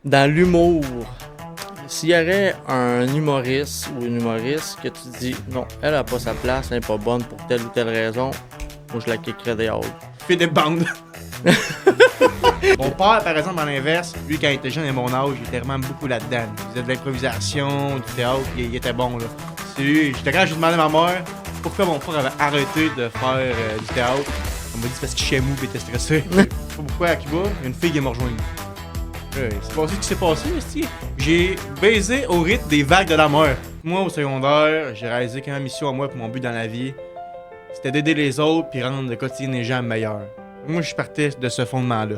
Dans l'humour, s'il y aurait un humoriste ou une humoriste que tu dis non, elle a pas sa place, elle n'est pas bonne pour telle ou telle raison, moi je la kickerais dehors. Fait des bandes. Mon père, par exemple, à l'inverse, lui, quand il était jeune à mon âge, il était vraiment beaucoup là-dedans. Il faisait de l'improvisation, du théâtre, il était bon, là. C'est lui, quand j'ai demandé à ma mère pourquoi mon père avait arrêté de faire du théâtre, elle m'a dit parce qu'il chiait mou et était stressé. Je sais pas pourquoi à Cuba, il y a une fille qui m'a rejoint. C'est passé ce qui s'est passé, ici. J'ai baisé au rythme des vagues de la mer. Moi, au secondaire, j'ai réalisé qu'une mission à moi pour mon but dans la vie, c'était d'aider les autres puis rendre le quotidien des gens meilleur. Moi, je partais de ce fondement-là.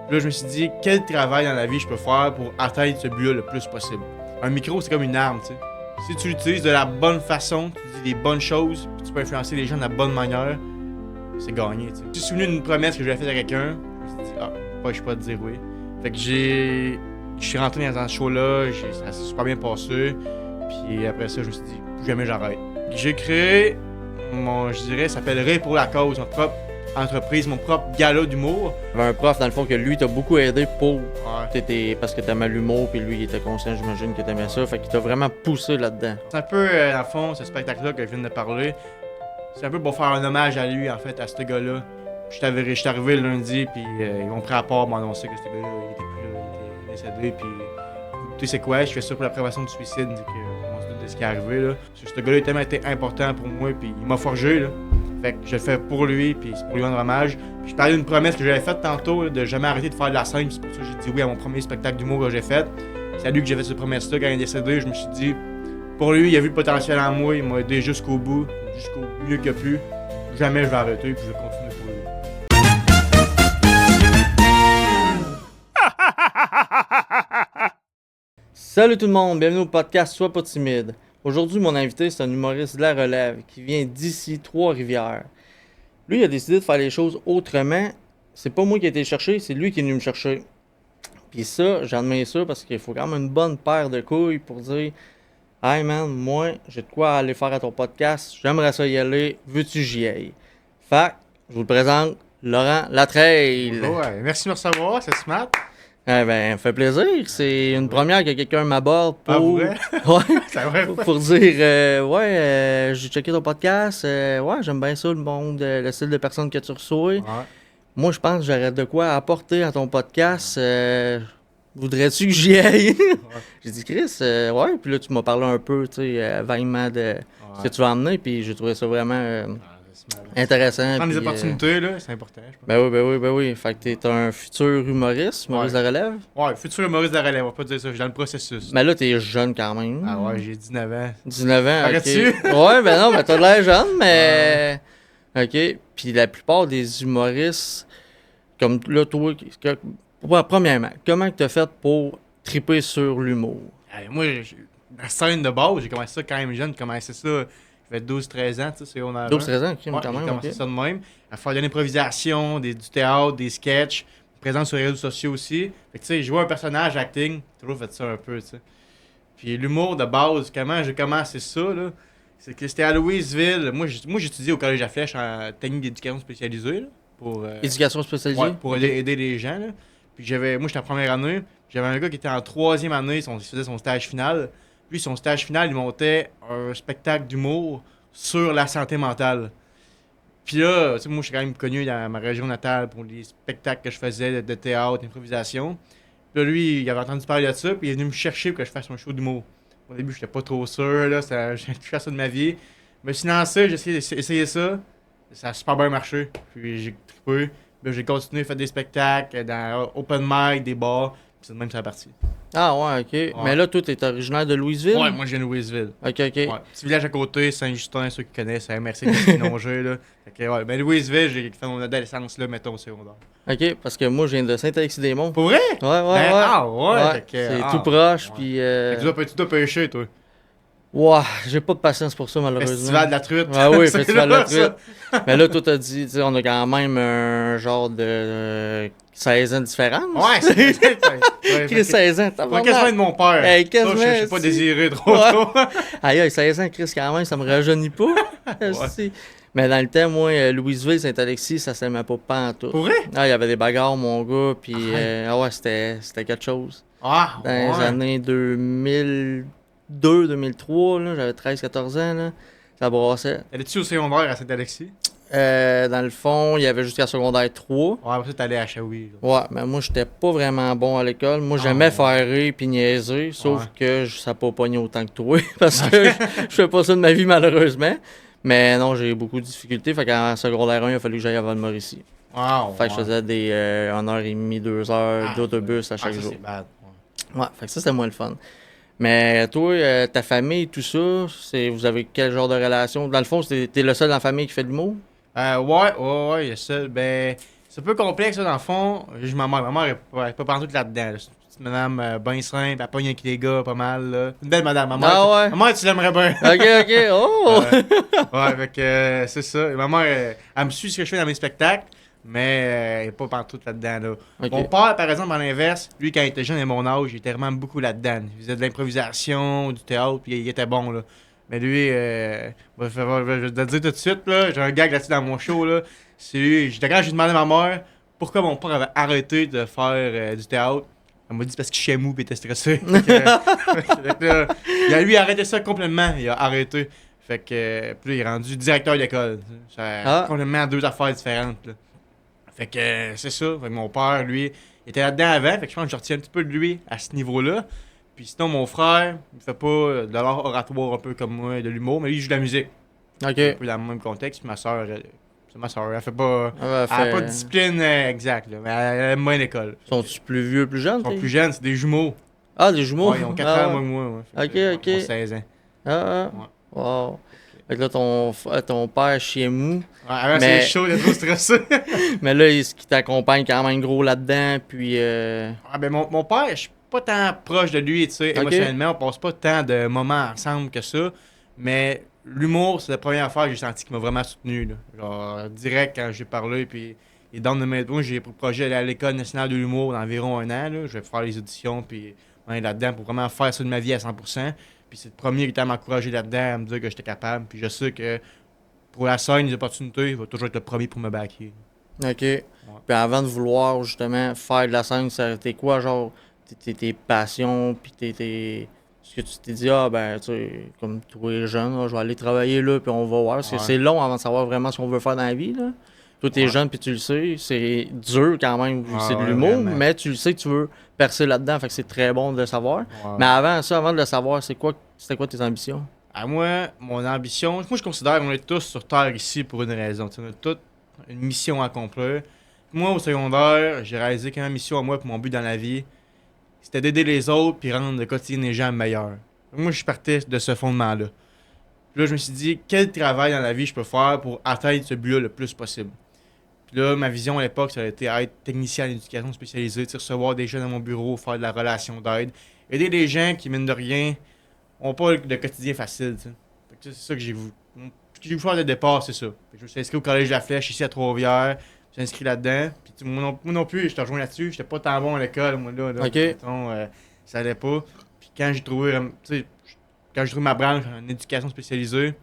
Puis là, je me suis dit, quel travail dans la vie je peux faire pour atteindre ce but-là le plus possible. Un micro, c'est comme une arme, tu sais. Si tu l'utilises de la bonne façon, tu dis des bonnes choses, puis tu peux influencer les gens de la bonne manière, c'est gagné, tu sais. Je me suis souvenu d'une promesse que j'avais faite à quelqu'un, je me suis dit, je peux pas te dire oui. Fait que je suis rentré dans ce show-là, ça s'est super bien passé, puis après ça, je me suis dit, plus jamais j'arrête. J'ai créé, je dirais, ça s'appelle Rire pour la cause, ma propre entreprise, mon propre gala d'humour. Il y avait un prof, dans le fond, que lui t'a beaucoup aidé pour. Ouais. Parce que t'aimais l'humour, puis lui, il était conscient, j'imagine, que t'aimais ça. Fait qu'il t'a vraiment poussé là-dedans. C'est un peu, dans le fond, ce spectacle-là que je viens de parler, c'est un peu pour faire un hommage à lui, en fait, à ce gars-là. Je suis arrivé le lundi, puis ils m'ont pris à part, m'ont annoncé que ce gars-là, il était plus là, il était décédé, puis tu sais c'est quoi, je fais ça pour la prévention du suicide, on se doute de ce qui est arrivé, là. Ce gars-là a tellement été important pour moi, puis il m'a forgé, là. Fait que je le fais pour lui, puis c'est pour lui rendre hommage. Puis je parlais d'une promesse que j'avais faite tantôt, là, de jamais arrêter de faire de la scène, c'est pour ça que j'ai dit oui à mon premier spectacle d'humour que j'ai fait. C'est à lui que j'ai fait cette promesse-là, quand il est décédé, je me suis dit, pour lui, il a vu le potentiel en moi, il m'a aidé jusqu'au bout, jusqu'au mieux qu'il a pu. Jamais je vais arrêter, puis je vais continuer pour lui. Salut tout le monde, bienvenue au podcast Sois pas timide. Aujourd'hui, mon invité, c'est un humoriste de la relève qui vient d'ici, Trois-Rivières. Lui, il a décidé de faire les choses autrement. C'est pas moi qui ai été le chercher, c'est lui qui est venu me chercher. Puis ça, j'admire ça parce qu'il faut quand même une bonne paire de couilles pour dire « Hey man, moi, j'ai de quoi aller faire à ton podcast, j'aimerais ça y aller, veux-tu j'y aille? » Fait que, je vous le présente, Laurent Latreille. Ouais, merci de me recevoir, c'est smart. Eh ben, ça fait plaisir. C'est une première que quelqu'un m'aborde pour... Ah, vrai? Ouais. C'est vrai. Pour dire, j'ai checké ton podcast, ouais, j'aime bien ça, le monde, le style de personne que tu reçois. Ouais. Moi, je pense que j'aurais de quoi apporter à ton podcast. Voudrais-tu que j'y aille? Ouais. J'ai dit, Chris, ouais, puis là, tu m'as parlé un peu, tu sais, vaguement de ce que tu vas emmener, puis j'ai trouvé ça vraiment intéressant. Prendre des puis, opportunités, là, c'est important, je pense. Ben oui. Fait que t'es un futur humoriste de la relève. Ouais, futur humoriste de la relève, on va pas dire ça, je suis dans le processus. Mais là, t'es jeune quand même. Ah ouais, j'ai 19 ans. 19 ans, ok. Arrêtes-tu? Ouais, ben non, mais t'as l'air jeune, mais... Ok, puis la plupart des humoristes, comme là, toi, premièrement, comment t'as fait pour triper sur l'humour? Moi, la scène de base, j'ai commencé ça quand même jeune, j'ai commencé ça, j'avais 12-13 ans, tu sais, on a 12-13 ans, ok, ouais, quand j'ai même, commencé ok. ça de même, à faire de l'improvisation, du théâtre, des sketchs, présent sur les réseaux sociaux aussi. Fait que tu sais, jouer un personnage, acting, j'ai toujours fait ça un peu, tu sais. Puis l'humour de base, comment j'ai commencé ça, là, c'est que c'était à Louisville. Moi, j'étudiais au Collège La Flèche en technique d'éducation spécialisée, là, pour... Éducation spécialisée? Ouais, pour aider les gens, là. Puis moi, j'étais en première année, j'avais un gars qui était en troisième année, il faisait son stage final. Lui, son stage final, il montait un spectacle d'humour sur la santé mentale. Puis là, tu sais, moi, je suis quand même connu dans ma région natale pour les spectacles que je faisais de théâtre, d'improvisation. Puis là, lui, il avait entendu parler de ça, puis il est venu me chercher pour que je fasse un show d'humour. Au début, j'étais pas trop sûr, là, j'ai touché à ça de ma vie. Je me suis lancé, j'ai essayé ça. Ça a super bien marché. Puis j'ai trippé. Puis j'ai continué à faire des spectacles dans open mic, des bars. Puis c'est de même que ça a parti. Ah ouais, ok. Mais là, toi, t'es originaire de Louisville? Ouais, moi, je viens de Louisville. Ok. Ouais. Petit village à côté, Saint-Justin, ceux qui connaissent, c'est MRC Castinongé, là. Fait que, ouais, ben Louisville, j'ai fait mon adolescence là, mettons, au secondaire. Ok, parce que moi, je viens de Saint-Alexis-des-Monts. Pour vrai? Ouais. Ah ouais? Fait que, C'est tout proche, ouais. puis... Fait que tu dois pêcher, toi. Ouais, j'ai pas de patience pour ça, malheureusement. Festival de la truite. Ah oui, C'est festival de la là, ça. truite. Mais là, toi, t'as dit, tu sais, on a quand même un genre de 16 ans de différence. Ouais, c'est Chris, 16 ans, t'as pas quasiment de mon père. Hey, Ça, quasiment, je suis pas si. désiré trop Ouais. trop. Aïe, 16 ans, Chris, quand même, ça me rajeunit pas. Ouais. Si. Mais dans le temps, moi, Louisville, Saint-Alexis, ça s'aimait pas en tout. Pour vrai? Ah, il y avait des bagarres, mon gars, puis Arrête. ah ouais, c'était quelque chose. Ah, Dans les ouais. années 2002-2003, là, j'avais 13-14 ans, là, ça brassait. T'allais-tu au secondaire à Saint-Alexis? Dans le fond, il y avait jusqu'à secondaire 3. Ouais, après ça, t'allais à Shawi. Ouais, mais moi, j'étais pas vraiment bon à l'école. Moi, Ah, j'aimais ouais. faire rire puis niaiser, sauf Ouais. que ça n'a pas pogné autant que toi, parce que je fais pas ça de ma vie, malheureusement. Mais non, j'ai eu beaucoup de difficultés. Fait qu'en secondaire 1, il a fallu que j'aille à Val-Mauricie. Ah, Fait que je faisais des 1h30, 2 heures Ah, d'autobus à chaque ça, jour. c'est bad. Ouais, fait que ça, c'était moins le fun. Mais toi, ta famille, tout ça, vous avez quel genre de relation? Dans le fond, t'es le seul dans la famille qui fait de l'humour? Ouais, il y a ça. Ben, c'est un peu complexe, ça, dans le fond. J'ai ma mère. Ma mère est pas partout là-dedans. Là. C'est une petite madame bien simple, elle pogne avec les gars pas mal. Là. Une belle madame. Ah ouais? Ma mère, tu l'aimerais bien. Ok, oh! Ouais, fait que c'est ça. Et ma mère, elle me suit ce que je fais dans mes spectacles, mais elle est pas partout là-dedans. Là. Ok. Mon père, par exemple, à l'inverse, lui, quand il était jeune à mon âge, il était vraiment beaucoup là-dedans. Il faisait de l'improvisation, du théâtre, puis il était bon. Là. Mais lui, je vais te le dire tout de suite, là, j'ai un gag là-dessus dans mon show. Là. C'est lui, quand j'ai demandé à ma mère pourquoi mon père avait arrêté de faire du théâtre. Elle m'a dit parce qu'il chiait mou et était stressé. Fait que là, il a lui arrêté ça complètement. Il a arrêté. Fait que puis là, il est rendu directeur d'école. C'est complètement deux affaires différentes. Là. Fait que c'est ça. Fait que mon père, lui, il était là-dedans avant. Fait que je pense que je retiens un petit peu de lui à ce niveau-là. Puis sinon, mon frère, il fait pas de l'art oratoire un peu comme moi, de l'humour, mais lui, il joue de la musique. Ok. Un peu dans le même contexte. Puis ma soeur, c'est ma soeur. Elle fait pas. Ah, Elle a pas de discipline exacte, là, mais elle aime bien l'école. Sont-tu plus vieux, plus jeunes? Ils sont plus jeunes, c'est des jumeaux. Ah, des jumeaux? Ouais, ils ont 4 Ah, ans ouais. moins que moi. Ouais. Fait Ok, que, ok. ils ont 16 ans. Ah, wow. Fait que là, ton père chie mou. Ouais, avant, Mais- c'est chaud, il est trop stressé. Mais là, est-ce qu'il t'accompagne quand même gros là-dedans? Puis. Ah, ben, mon père, je suis pas tant proche de lui, tu sais, Ok. émotionnellement. On passe pas tant de moments ensemble que ça. Mais l'humour, c'est la première affaire que j'ai senti qui m'a vraiment soutenu. Là. Genre, direct quand j'ai parlé, puis il est dans de mes. Moi, j'ai pour projet d'aller à l'École nationale de l'humour d'environ un an. Là. Je vais faire les auditions, puis on est là-dedans pour vraiment faire ça de ma vie à 100%. Puis c'est le premier qui était à m'encourager là-dedans, à me dire que j'étais capable. Puis je sais que pour la scène, les opportunités, il va toujours être le premier pour me backer. Ok. Puis avant de vouloir justement faire de la scène, ça t'es quoi, genre, tes passions, puis ce que tu t'es dit, ah ben, tu sais, comme tous les jeunes, je vais aller travailler là, puis on va voir. Parce que Ouais. c'est long avant de savoir vraiment ce qu'on veut faire dans la vie, là. Toi, t'es Ouais. jeune, puis tu le sais, c'est dur quand même, Ouais, c'est de ouais, l'humour, vraiment. mais tu le sais que tu veux percer là-dedans, fait que c'est très bon de le savoir. Ouais. Mais avant ça, avant de le savoir, c'était quoi tes ambitions? À moi, mon ambition, moi je considère qu'on est tous sur Terre ici pour une raison. Tu sais, on a toute une mission à accomplir. Moi, au secondaire, j'ai réalisé que ma mission à moi et mon but dans la vie, c'était d'aider les autres puis rendre le quotidien des gens meilleur. Moi, je partais de ce fondement-là. Puis là, je me suis dit, quel travail dans la vie je peux faire pour atteindre ce but-là le plus possible. Puis là, ma vision à l'époque, ça a été être technicien en éducation spécialisée, tu sais, recevoir des jeunes dans mon bureau, faire de la relation d'aide, aider des gens qui, mine de rien, ont pas le quotidien facile. Tu sais. Fait que c'est ça que j'ai voulu. Ce que j'ai voulu faire de départ, c'est ça. Fait que je me suis inscrit au Collège de la Flèche ici à Trois-Rivières. Je suis inscrit là-dedans. Puis tu sais, moi non plus, je te rejoins là-dessus. J'étais pas tant bon à l'école, moi là. Ok. Mettons, ça allait pas. Puis quand j'ai trouvé, tu sais, quand j'ai trouvé ma branche en éducation spécialisée,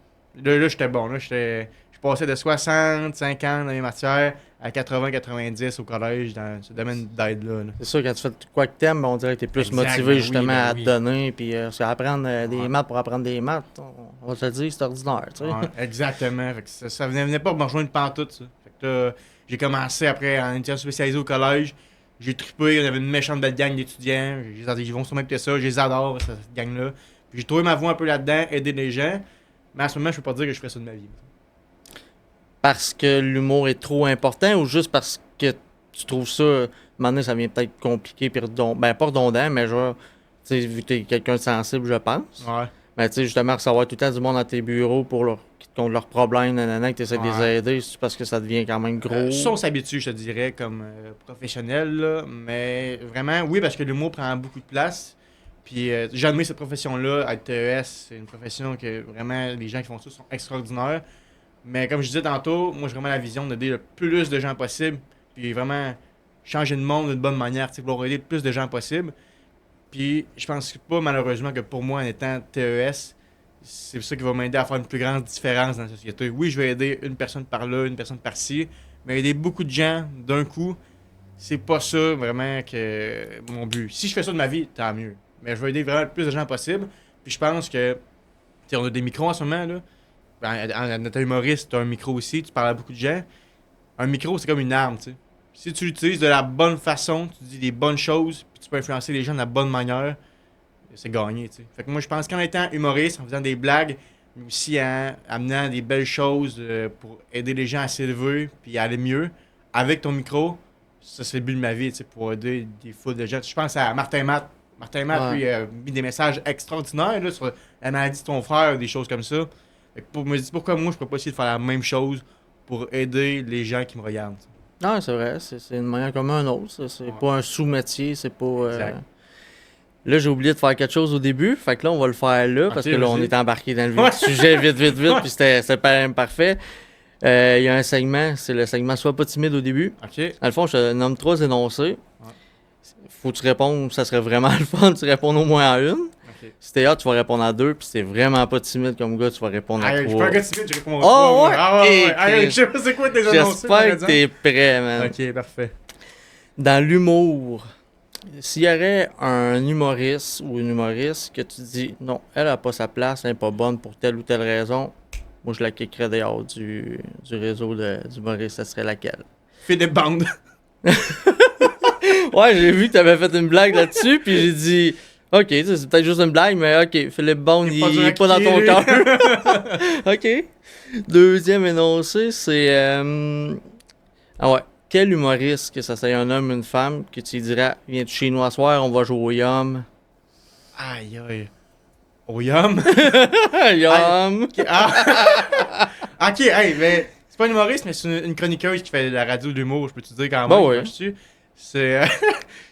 là j'étais bon. Là, je passais de 60, 50 dans les matières à 80-90 au collège dans ce domaine d'aide-là. Là. C'est sûr, quand tu fais quoi que t'aimes, on dirait que t'es plus Exact, motivé ben oui, justement ben à oui. te donner. Puis c'est apprendre des Ouais. maths pour apprendre des maths, on va te le dire, c'est ordinaire. Tu sais. Ouais, exactement. Fait que ça venait pas me rejoindre pantoute, ça. Fait que là, j'ai commencé après en éducation spécialisée au collège. J'ai trippé, on avait une méchante belle gang d'étudiants. Ils vont sûrement écouter ça, je les adore, cette gang-là. Puis j'ai trouvé ma voie un peu là-dedans, aider les gens. Mais à ce moment, je peux pas dire que je ferais ça de ma vie. Parce que l'humour est trop important ou juste parce que tu trouves ça, à un moment donné, ça vient peut-être compliqué, puis ben pas redondant, mais genre, tu sais, vu que t'es quelqu'un de sensible, je pense. Ouais. Mais tu sais, justement, recevoir tout le temps du monde dans tes bureaux qui te comptent leurs problèmes, nanana, que tu essaies de les Ouais. aider, c'est parce que ça devient quand même gros. Ça, on s'habitue, je te dirais, comme professionnel, là. Mais vraiment, oui, parce que l'humour prend beaucoup de place. Puis j'admire cette profession-là. Être TES, c'est une profession que vraiment, les gens qui font ça sont extraordinaires. Mais comme je disais tantôt, moi, j'ai vraiment la vision d'aider le plus de gens possible. Puis vraiment changer le monde d'une bonne manière, tu sais, vouloir aider le plus de gens possible. Puis je pense pas, malheureusement, que pour moi, en étant TES, c'est ça qui va m'aider à faire une plus grande différence dans la société. Oui, je vais aider une personne par là, une personne par-ci, mais aider beaucoup de gens d'un coup, c'est pas ça vraiment que mon but. Si je fais ça de ma vie, tant mieux. Mais je veux aider vraiment le plus de gens possible. Puis je pense que, tu sais, on a des micros en ce moment, là. En étant humoriste, tu as un micro aussi, tu parles à beaucoup de gens. Un micro, c'est comme une arme, tu sais. Si tu l'utilises de la bonne façon, tu dis des bonnes choses, puis tu peux influencer les gens de la bonne manière, c'est gagné, tu sais. Fait que moi, je pense qu'en étant humoriste, en faisant des blagues, mais aussi en amenant des belles choses pour aider les gens à s'élever puis à aller mieux, avec ton micro, ça, c'est le but de ma vie, tu sais, pour aider des foules de gens. Je pense à Martin Matt. Martin Matt, lui, a mis des messages extraordinaires là, sur la maladie de ton frère, des choses comme ça. Fait que pour me dire pourquoi moi, je peux pas essayer de faire la même chose pour aider les gens qui me regardent. Tu sais. Non, c'est vrai, c'est une manière comme un autre. C'est pas un sous-métier, c'est pas. Exact. Là, j'ai oublié de faire quelque chose au début, fait que là, on va le faire là, parce que là, on vas-y. est embarqué dans le vif du sujet vite, puis c'était pas parfait. Il y a un segment, c'est le segment Sois pas timide au début. OK. Dans le fond, je te nomme 3 énoncés. Faut que tu répondes, ça serait vraiment le fun, tu réponds au moins à une. OK. Si t'es hâte, tu vas répondre à 2, puis si t'es vraiment pas timide comme gars, tu vas répondre à Je suis 3. pas un gars timide, je réponds à Oh, trois, ouais? Ah ouais, ouais. Et Je sais pas c'est quoi tes annoncés. par J'espère que exemple. t'es prêt, man. OK, parfait. Dans l'humour, s'il y aurait un humoriste ou une humoriste que tu dis non, elle a pas sa place, elle est pas bonne pour telle ou telle raison, moi je la kickerais dehors du réseau d'humoristes, ça serait laquelle? Philippe Bande. Ouais, j'ai vu que t'avais fait une blague là-dessus, puis j'ai dit ok, c'est peut-être juste une blague, mais ok, Philippe Bond, il est pas dans ton cœur. Ok. Deuxième énoncé, c'est ah ouais. Quel humoriste, que ça soit un homme ou une femme, que tu dirais, viens de chez nous à soir, on va jouer au Yum. Aïe, aïe. Au Yum. Yum! Ok, ah. Ok, hey, mais c'est pas une humoriste, mais c'est une chroniqueuse qui fait de la radio de l'humour, je peux te dire quand même. Bah ouais.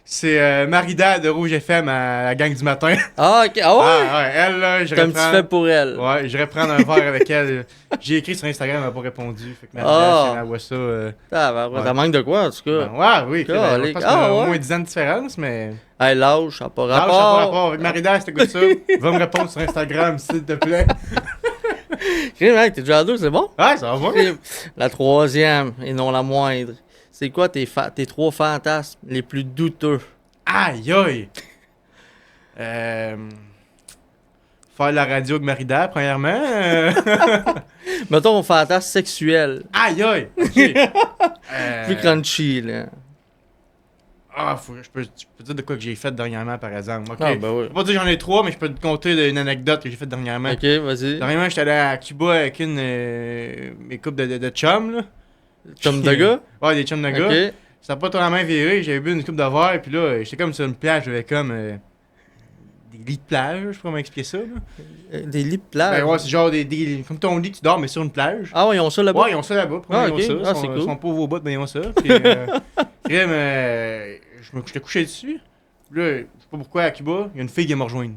C'est Marida de Rouge FM à la gang du matin. Ah, ok. Ah ouais? Ah, ouais, elle, là, je Comme tu fais pour elle. Ouais, j'irais prendre un verre avec elle. J'ai écrit sur Instagram, elle m'a pas répondu. Fait que Marida, Ah. si elle voit ça. Ouais. Ouais. Ça manque de quoi, en tout cas? Ouais, oui, je Calique. pense Ah, qu'on a au ouais. moins 10 ans de différence, mais. Hey, lâche, ça n'a pas Ah, rapport. ça n'a pas rapport avec Marida, si t'écoutes ça. Va me répondre sur Instagram, s'il te plaît. Crime, mec, t'es déjà à 2, c'est bon? Ouais, ça va. Crime. La troisième, et non la moindre. C'est quoi tes 3 fantasmes les plus douteux? Aïe, aïe. Faire de la radio avec Marida, premièrement. Mettons, fantasme sexuel. Aïe, aïe. Ok. Plus crunchy, là. Je peux dire de quoi que j'ai fait dernièrement, par exemple. Ok. Ah, ben oui. Je peux pas dire que j'en ai 3, mais je peux te conter une anecdote que j'ai faite dernièrement. Ok, vas-y. Dernièrement, j'étais allé à Cuba avec mes couples de chums, là. Chum de gars? Ouais, des chums de gars. Ok. Ça n'a pas trop la main virée, j'avais bu une coupe de verre, puis là, j'étais comme sur une plage, j'avais comme des lits de plage, je sais pas comment expliquer ça. Là. Des lits de plage. Ben ouais, c'est genre comme ton lit que tu dors, mais sur une plage. Ah ouais, ils ont ça là-bas? Ouais, ils ont ça là-bas, Ah, ils ont ok. ça. Ah, Ils c'est cool. sont pauvres au bout, mais ils ont ça. Puis, crème, j'étais couché dessus. Puis là, je sais pas pourquoi à Cuba, il y a une fille qui m'a rejoindre.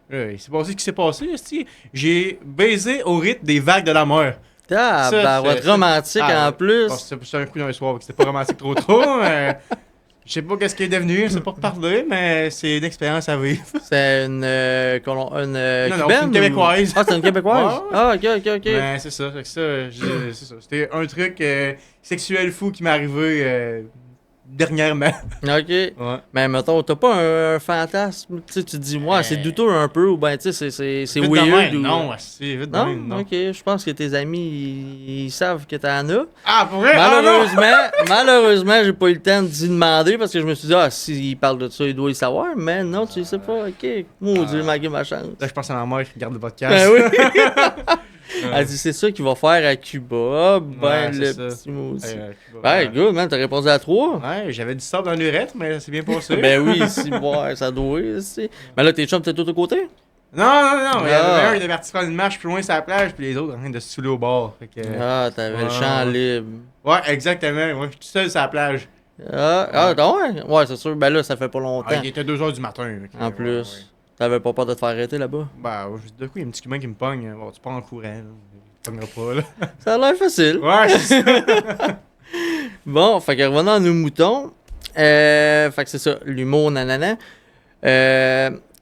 Là, il s'est passé ce qui s'est passé, esti. J'ai baisé au rythme des vagues de la mer. Ah, Ça, bah, c'est- romantique Ah, en plus. Bon, c'est un coup dans le soir, c'était pas romantique trop, mais je sais pas qu'est-ce qui est devenu, je sais pas parler, mais c'est une expérience à vivre. C'est une Non, cubaine? c'est une Québécoise. Ah, c'est une québécoise? Ouais, ouais. Ah, ok. Mais c'est ça, c'est ça. C'était un truc sexuel fou qui m'est arrivé dernièrement. Ok. Ouais. Mais mettons, t'as pas un fantasme? Tu sais, tu te dis, ouais, c'est douteux un peu, ou ben, tu sais, c'est Vite de weird. même, Ou... non, c'est vite de Non? même, non. Ok, je pense que tes amis, ils savent que t'en as. Ah, pour vrai? Ah, non! Malheureusement, j'ai pas eu le temps d'y demander parce que je me suis dit, ah, s'il parle de ça, il doit y savoir. Mais non, tu le sais pas. Ok. Maudit, manqué ma chance. Là, je pense à ma mère qui regarde le podcast. Ben oui. Elle dit, c'est ça qu'il va faire à Cuba. Ben, Ouais, le c'est ça. petit maudit. Cuba, Ben, ouais. good, man, t'as répondu à 3. Ouais, j'avais du sable dans l'urètre, mais c'est bien passé. Ben oui, si, ouais, ça doit, c'est. Mais là, tes chums, t'es tout à côté? Non, il y Ah. avait un qui était parti faire une marche plus loin sur la plage, puis les autres en train de se saouler au bord. Fait que, Ah, t'avais le champ ouais. libre. Ouais, exactement. Moi, je suis tout seul sur la plage. Ouais, ouais, c'est sûr. Ben là, ça fait pas longtemps. Ah, il était 2h du matin. fait que, En plus, t'avais pas peur de te faire arrêter là-bas? Bah, de coup, il y a un petit humain qui me pogne. Bon, tu pars en courant, là. Il me pognera pas, là. Ça a l'air facile. Ouais, c'est ça. Bon, fait que revenons à nos moutons. Fait que c'est ça, l'humour, nanana.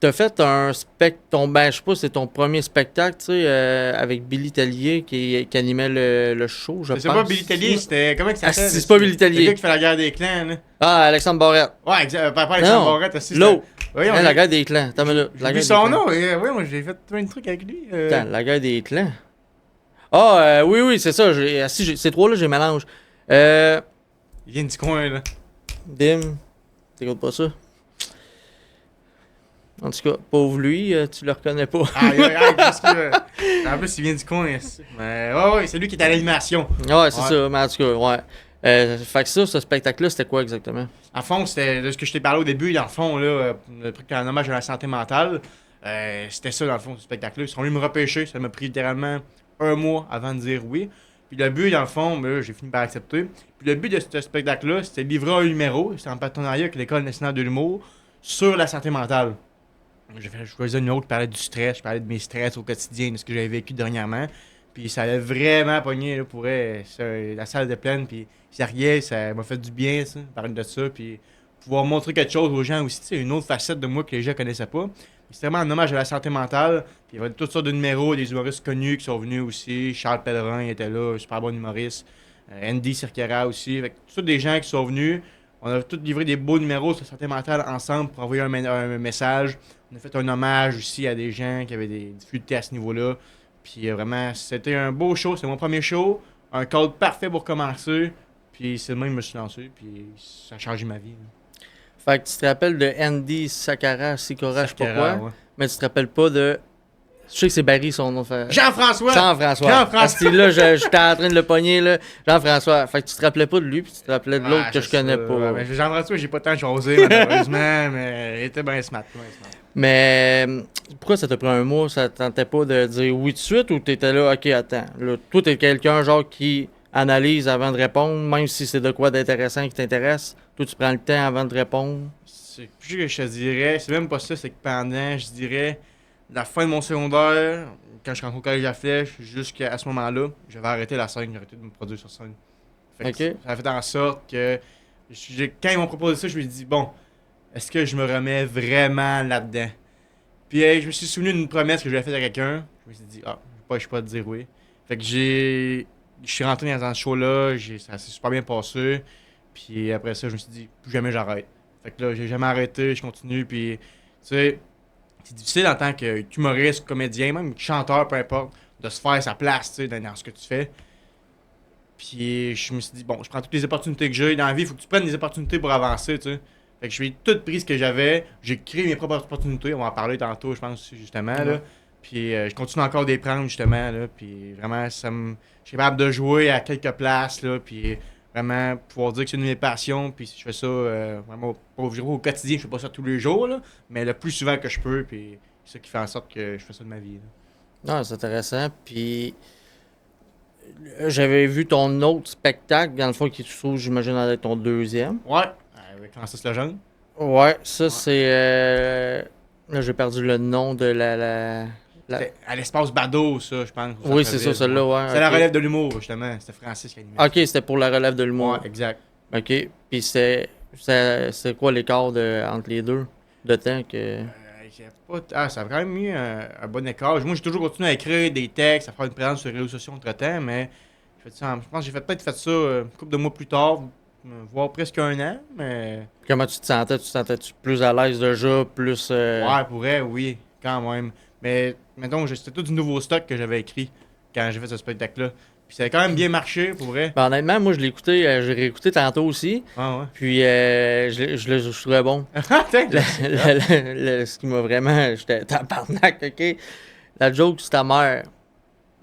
t'as fait un spectacle, ben, je sais pas, c'est ton premier spectacle, tu sais, avec Billy Tellier qui animait le show, je pense. C'est pas Billy Tellier, c'était. Comment il Ah, s'appelle? c'est pas Billy Le Tellier. gars qui fait la guerre des clans, là. Ah, Alexandre Barrette. Ouais, exact. Pas Alexandre Non, Barrette aussi. l'autre. Oui, Hein, la guerre des clans. Attends, là. J'ai vu son nom, et oui, moi j'ai fait plein de trucs avec lui. Attends, la guerre des clans. Ah, oui, c'est ça. Ces trois-là, j'ai mélange. Il vient du coin, là. Dim, t'écoutes pas ça? En tout cas, pauvre lui, tu le reconnais pas. Parce que. En plus, il vient du coin. Mais ouais, c'est lui qui est à l'animation. Ouais, c'est ça, mais en tout cas, ouais. Fait que ça, ce spectacle-là, c'était quoi exactement? En fond, c'était de ce que je t'ai parlé au début, dans le fond, là, le truc en hommage à la santé mentale. C'était ça, dans le fond, ce spectacle-là. Ils sont venus me repêcher. Ça m'a pris littéralement 1 mois avant de dire oui. Puis le but, dans le fond, ben, j'ai fini par accepter. Puis le but de ce spectacle-là, c'était de livrer un numéro. C'était en partenariat avec l'École nationale de l'humour sur la santé mentale. J'ai choisi un numéro qui parlait du stress. Je parlais de mes stress au quotidien, de ce que j'avais vécu dernièrement. Puis ça allait vraiment pogné, là, pour elle. La salle était pleine, puis ça riait, ça m'a fait du bien, ça, parler de ça. Puis pouvoir montrer quelque chose aux gens aussi, tu sais, une autre facette de moi que les gens connaissaient pas. C'est vraiment un hommage à la santé mentale. Puis il y avait toutes sortes de numéros, des humoristes connus qui sont venus aussi. Charles Pellerin était là, un super bon humoriste. Andy Cirquera aussi. Fait que tous des gens qui sont venus. On a tous livré des beaux numéros sur la santé mentale ensemble pour envoyer un message. On a fait un hommage aussi à des gens qui avaient des difficultés à ce niveau-là. Puis vraiment, c'était un beau show. C'était mon premier show. Un cadre parfait pour commencer. Puis c'est le même que je me suis lancé. Puis ça a changé ma vie. Là. Fait que tu te rappelles de Andy Sikora, je sais pas quoi. Ouais. Mais tu te rappelles pas de. Je sais que c'est Barry son nom. Fait... Jean-François! Jean-François. Là, j'étais en train de le pogner, là. Jean-François. Fait que tu te rappelais pas de lui, puis tu te rappelais de l'autre que je connais pas. Ouais, Jean-François, j'ai pas tant chosé, malheureusement, mais il était bien smart. Mais pourquoi ça t'a pris 1 mois? Ça te tentait pas de dire oui tout de suite ou t'étais là, ok, attends. Là, toi, t'es quelqu'un genre qui analyse avant de répondre, même si c'est de quoi d'intéressant qui t'intéresse. Toi, tu prends le temps avant de répondre. C'est plus que je te dirais, c'est même pas ça, c'est que pendant, je dirais, la fin de mon secondaire, quand je suis rentré au collège à Flèche, jusqu'à ce moment-là, j'avais arrêté la scène, j'ai arrêté de me produire sur scène. Fait que ça a fait en sorte que, quand ils m'ont proposé ça, je me suis dit, bon, est-ce que je me remets vraiment là-dedans? Puis je me suis souvenu d'une promesse que j'avais faite à quelqu'un. Je me suis dit, je peux pas te dire oui. Fait que je suis rentré dans ce show-là, ça s'est super bien passé. Puis après ça, je me suis dit, plus jamais j'arrête. Fait que là, j'ai jamais arrêté, je continue. Puis, tu sais, c'est difficile en tant qu'humoriste, comédien, même chanteur, peu importe, de se faire sa place, tu sais, dans ce que tu fais. Puis je me suis dit, bon, je prends toutes les opportunités que j'ai. Dans la vie, il faut que tu prennes des opportunités pour avancer, tu sais. Fait que je suis tout pris ce que j'avais. J'ai créé mes propres opportunités. On va en parler tantôt, je pense, justement, là. Puis je continue encore de les prendre, justement, là. Puis vraiment, je suis capable de jouer à quelques places, là. Puis vraiment, pouvoir dire que c'est une de mes passions. Puis je fais ça vraiment au quotidien. Je fais pas ça tous les jours, là. Mais le plus souvent que je peux. Puis c'est ça qui fait en sorte que je fais ça de ma vie, là. Non, c'est intéressant. Puis j'avais vu ton autre spectacle, dans le fond, qui se trouve, j'imagine, être ton deuxième. Ouais, avec Francis Lejeune. Ouais, ça, c'est. Là, j'ai perdu le nom de la... À l'espace Bado, ça, je pense. Oui, c'est ça, celle-là, ouais. C'est la relève de l'humour, justement. C'était Francis qui animait. Ok, c'était pour la relève de l'humour. Ouais, exact. Ok, puis c'est quoi l'écart entre les deux de temps que... Ça a quand même mis un bon écart. Moi, j'ai toujours continué à écrire des textes, à faire une présence sur les réseaux sociaux entre-temps, mais je pense que j'ai peut-être fait ça une couple de mois plus tard, voire presque 1 an, mais... Comment tu te sentais? Tu te sentais-tu plus à l'aise déjà, plus... Ouais, pour vrai, oui, quand même. Mais, mettons, c'était tout du nouveau stock que j'avais écrit quand j'ai fait ce spectacle-là. Puis ça a quand même bien marché, pour vrai. Ben, honnêtement, moi, je l'ai écouté, j'ai réécouté tantôt aussi. Ah ouais. Puis je trouvais bon. Ce qui m'a vraiment... J'étais tabarnak, OK? La joke, c'est ta mère.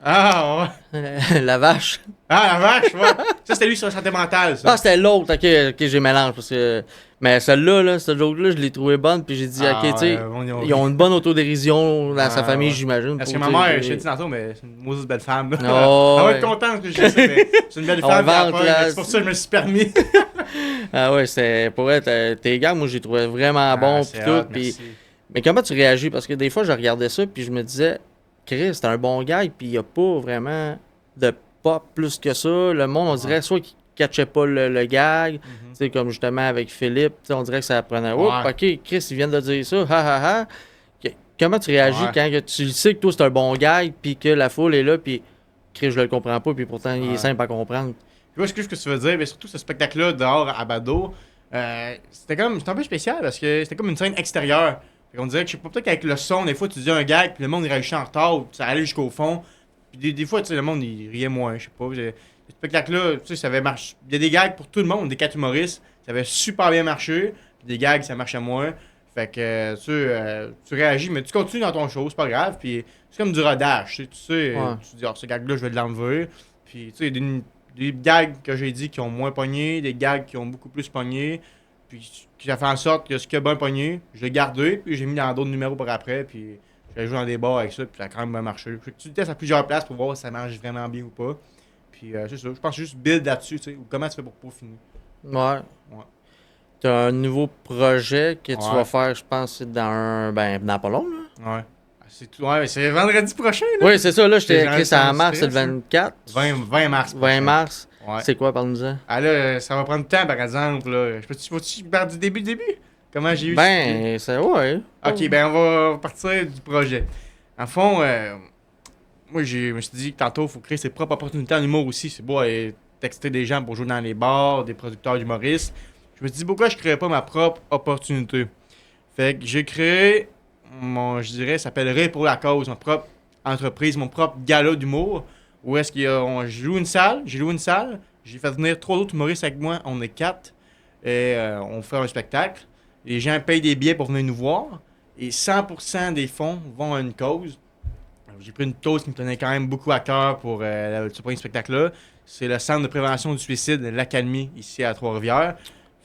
Ah ouais. La vache. Ah, la vache, ouais. Ça, c'était lui sur la santé mentale, ça. Ah, c'était l'autre, ok, j'ai mélange. Parce que... Mais celle-là, cette joke-là, je l'ai trouvée bonne. Puis j'ai dit, ok, tu sais, ils ont une bonne autodérision dans sa famille, j'imagine. Parce que ma mère, je t'ai dit tantôt, mais c'est une mauvaise belle femme. Oh, elle va être contente que je dise ça, mais c'est une belle femme. C'est pour ça que je me suis permis. Ah ouais, c'est pour être tes gars, moi, j'ai trouvé vraiment bon. Puis tout. Puis... Mais comment tu réagis? Parce que des fois, je regardais ça, puis je me disais, Chris, c'est un bon gag, puis il n'y a pas vraiment de pop plus que ça. Le monde, on dirait soit qu'il catchait pas le gag, tu sais, comme justement avec Philippe, on dirait que ça prenait. Oh, ok, Chris, ils viennent de dire ça, ha ha ha. Comment tu réagis Ouais. quand que tu sais que toi, c'est un bon gag, puis que la foule est là, puis je le comprends pas, puis pourtant, il est Ouais. simple à comprendre. Je vois ce que tu veux dire, mais surtout ce spectacle-là dehors à Bado, c'était un peu spécial parce que c'était comme une scène extérieure. On dirait que, je sais pas, peut-être qu'avec le son, des fois, tu dis un gag, puis le monde il réagissait en retard, ou ça allait jusqu'au fond. Puis des fois, tu sais, le monde il riait moins, je sais pas. Ce spectacle-là, tu sais, ça avait marché. Il y a des gags pour tout le monde, des 4 humoristes, ça avait super bien marché, puis des gags, ça marchait moins. Fait que, tu réagis, mais tu continues dans ton show, c'est pas grave, puis c'est comme du rodage, Ouais. tu dis, ce gag-là, je vais l'enlever. Puis, tu sais, des gags que j'ai dit qui ont moins pogné, des gags qui ont beaucoup plus pogné. Puis ça fait en sorte que ce qui a bien pogné, je l'ai gardé, puis j'ai mis dans d'autres numéros par après, puis j'ai joué dans des bars avec ça, puis ça a quand même bien marché. Fait que tu le testes à plusieurs places pour voir si ça marche vraiment bien ou pas. Puis c'est ça, je pense juste build là-dessus, tu sais, ou comment tu fais pour peaufiner. Ouais. Ouais. T'as un nouveau projet que tu Ouais. vas faire, je pense, dans pas long, là. Ouais. C'est tout. Ouais, mais c'est vendredi prochain, là. Oui, c'est ça, là, je t'ai Les gens écrit ça en sont mars, c'est le stress, 24. 20 mars. 20 prochain. mars. Ouais. C'est quoi, parle-nous-en? Ah là, ça va prendre du temps, par exemple, là. Faut-tu partir du début? Comment j'ai eu cette idée? Ben, c'est ouais. Ok, ben on va partir du projet. En fond, moi je me suis dit que tantôt, il faut créer ses propres opportunités en humour aussi. C'est beau texter des gens pour jouer dans les bars, des producteurs d'humoristes. Je me suis dit pourquoi je ne créerais pas ma propre opportunité. Fait que j'ai créé je dirais, ça s'appellerait pour la cause, ma propre entreprise, mon propre gala d'humour. Où est-ce j'ai loué une salle, j'ai fait venir 3 autres humoristes avec moi, on est 4, et on fait un spectacle. Les gens payent des billets pour venir nous voir, et 100% des fonds vont à une cause. J'ai pris une cause qui me tenait quand même beaucoup à cœur pour ce premier spectacle-là. C'est le Centre de prévention du suicide, l'Académie, ici à Trois-Rivières.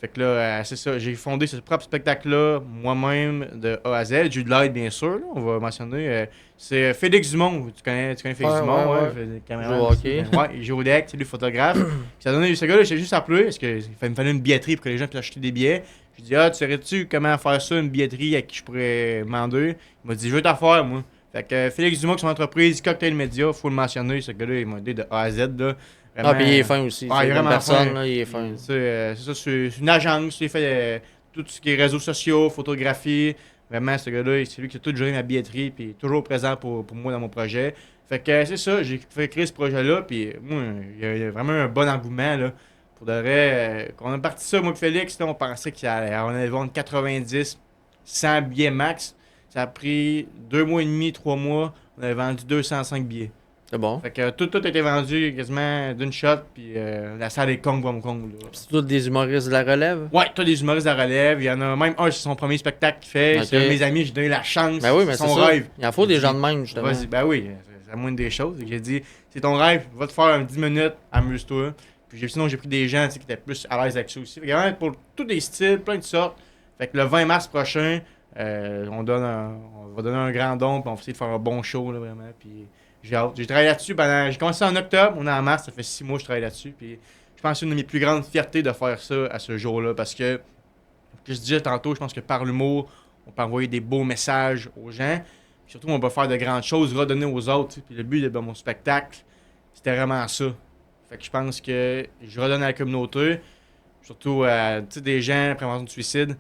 Fait que là, c'est ça, j'ai fondé ce propre spectacle-là moi-même de A à Z. J'ai eu de l'aide, bien sûr, là, on va mentionner. C'est Félix Dumont, tu connais Félix Ouais, Dumont, ouais. fait des caméras Joue au hockey. aussi. Ouais, il joue au deck, c'est lui le photographe. Puis ça a donné, ce gars-là, j'ai juste appelé, parce qu'il me fallait une billetterie pour que les gens puissent acheter des billets. J'ai dit, tu saurais-tu comment faire ça, une billetterie à qui je pourrais demander? Il m'a dit, je veux t'affaire, moi. Fait que Félix Dumont, son entreprise, Cocktail Media, faut le mentionner, ce gars-là, il m'a aidé de A à Z, là. Ah, puis il est fin aussi. Ouais, C'est il est une vraiment personne, fin. là, il est fin. C'est ça, c'est une agence, il fait tout ce qui est réseaux sociaux, photographie. Vraiment, ce gars-là, c'est lui qui a tout géré ma billetterie, puis toujours présent pour moi dans mon projet. Fait que c'est ça, j'ai fait créer ce projet-là, puis moi, il y a vraiment un bon engouement, là. Pour de vrai, quand on a parti ça, moi et Félix, là, on pensait qu'on allait vendre 90, 100 billets max. Ça a pris 2 mois et demi, 3 mois, on avait vendu 205 billets. C'est bon. Fait que tout a été vendu quasiment d'une shot, puis la salle est Kong Bom Kong. Là. C'est tous des humoristes de la relève? Ouais, t'as des humoristes à relève. Il y en a même un, c'est son premier spectacle qu'il fait. Ok. C'est un de mes amis, j'ai donné la chance. Ben oui, mais c'est c'est son ça. rêve. Il en faut des J'ai gens dit, de même, justement. Vas-y, ben oui, c'est la moindre des choses. J'ai dit, c'est ton rêve, va te faire un 10 minutes, amuse-toi. Puis sinon, j'ai pris des gens tu sais, qui étaient plus à l'aise avec ça aussi. Fait que vraiment, pour tous les styles, plein de sortes. Fait que le 20 mars prochain, on va donner un grand don, puis on va essayer de faire un bon show, là, vraiment. Puis j'ai hâte. J'ai travaillé là-dessus pendant. J'ai commencé en octobre, on est en mars, ça fait 6 mois que je travaille là-dessus. Puis je pense que c'est une de mes plus grandes fiertés de faire ça à ce jour-là. Parce que je disais tantôt, je pense que par l'humour, on peut envoyer des beaux messages aux gens. Puis surtout, on peut faire de grandes choses, redonner aux autres. Puis le but de mon spectacle, c'était vraiment ça. Fait que je pense que je redonne à la communauté, surtout à des gens, prévention du suicide.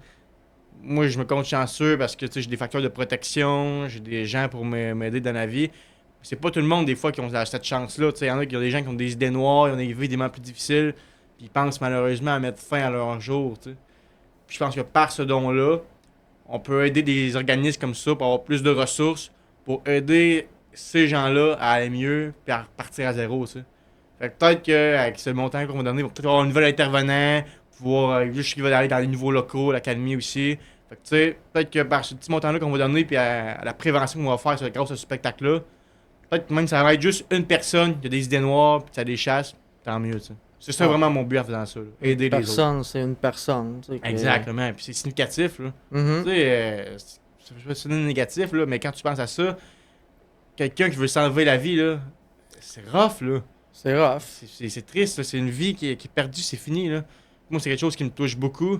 Moi, je me compte chanceux parce que j'ai des facteurs de protection, j'ai des gens pour m'aider dans la vie. C'est pas tout le monde, des fois, qui ont cette chance-là. Il y en a qui ont des gens qui ont des idées noires, ils ont des vies des moments plus difficiles, puis ils pensent malheureusement à mettre fin à leur jour. T'sais. Puis je pense que par ce don-là, on peut aider des organismes comme ça pour avoir plus de ressources, pour aider ces gens-là à aller mieux, puis à repartir à zéro. T'sais. Fait que peut-être qu'avec ce montant qu'on va donner, on va peut-être avoir un nouvel intervenant, pouvoir juste qu'il va aller dans les nouveaux locaux, l'académie aussi. Fait que tu sais, peut-être que par ce petit montant-là qu'on va donner, puis à la prévention qu'on va faire grâce à ce spectacle-là, peut-être même ça va être juste une personne qui a des idées noires, puis ça les chasse, tant mieux, tu sais. C'est ça vraiment mon but en faisant ça, là. Aider les autres. Personne, c'est une personne. Tu sais, Exactement, puis c'est significatif, là. Mhm. Tu sais, ça peut sonner négatif, là, mais quand tu penses à ça, quelqu'un qui veut s'enlever la vie, là, c'est rough, là. C'est rough. C'est triste, là. C'est une vie qui est perdue, c'est fini, là. Moi, c'est quelque chose qui me touche beaucoup.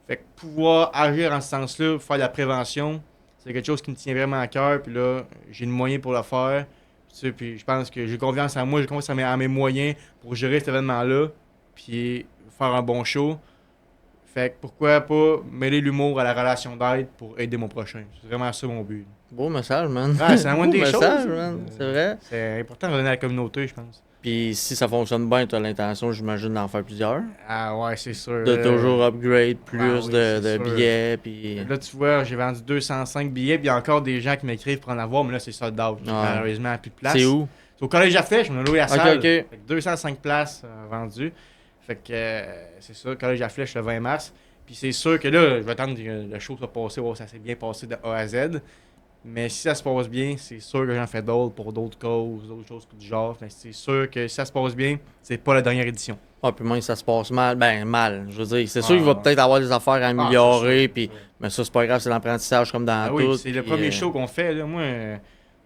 Fait que pouvoir agir en ce sens-là, faire de la prévention, c'est quelque chose qui me tient vraiment à cœur. Puis là, j'ai le moyen pour le faire. Tu sais, puis je pense que j'ai confiance en moi, j'ai confiance en mes moyens pour gérer cet événement-là. Puis faire un bon show. Fait que pourquoi pas mêler l'humour à la relation d'aide pour aider mon prochain. C'est vraiment ça mon but. Beau message, man. Ouais, c'est la moindre Beau des message, choses. man. C'est vrai. C'est important de redonner à la communauté, je pense. Puis si ça fonctionne bien, t'as l'intention, j'imagine, d'en faire plusieurs. Ah ouais, c'est sûr. De toujours upgrade plus Ah oui, de c'est sûr. billets, puis... Là, tu vois, j'ai vendu 205 billets, puis il y a encore des gens qui m'écrivent pour en avoir, mais là, c'est sold out. Ouais. Malheureusement, plus de place. C'est où? C'est au Collège à Flèche, on a loué la Ok, salle. ok. Fait que 205 places vendues. Fait que c'est ça, Collège à Flèche le 20 mars. Puis c'est sûr que là, je vais attendre que le show soit passé, voir si ça s'est bien passé de A à Z. Mais si ça se passe bien, c'est sûr que j'en fais d'autres pour d'autres causes, d'autres choses du genre. Mais c'est sûr que si ça se passe bien, c'est pas la dernière édition. Ah, puis même si ça se passe mal, ben mal, je veux dire. C'est sûr Ah, qu'il va ouais. peut-être avoir des affaires à améliorer, c'est sûr, puis... c'est sûr. Mais ça, c'est pas grave, c'est l'apprentissage comme dans Ah tout. oui, c'est le puis, premier show qu'on fait. Là. Moi,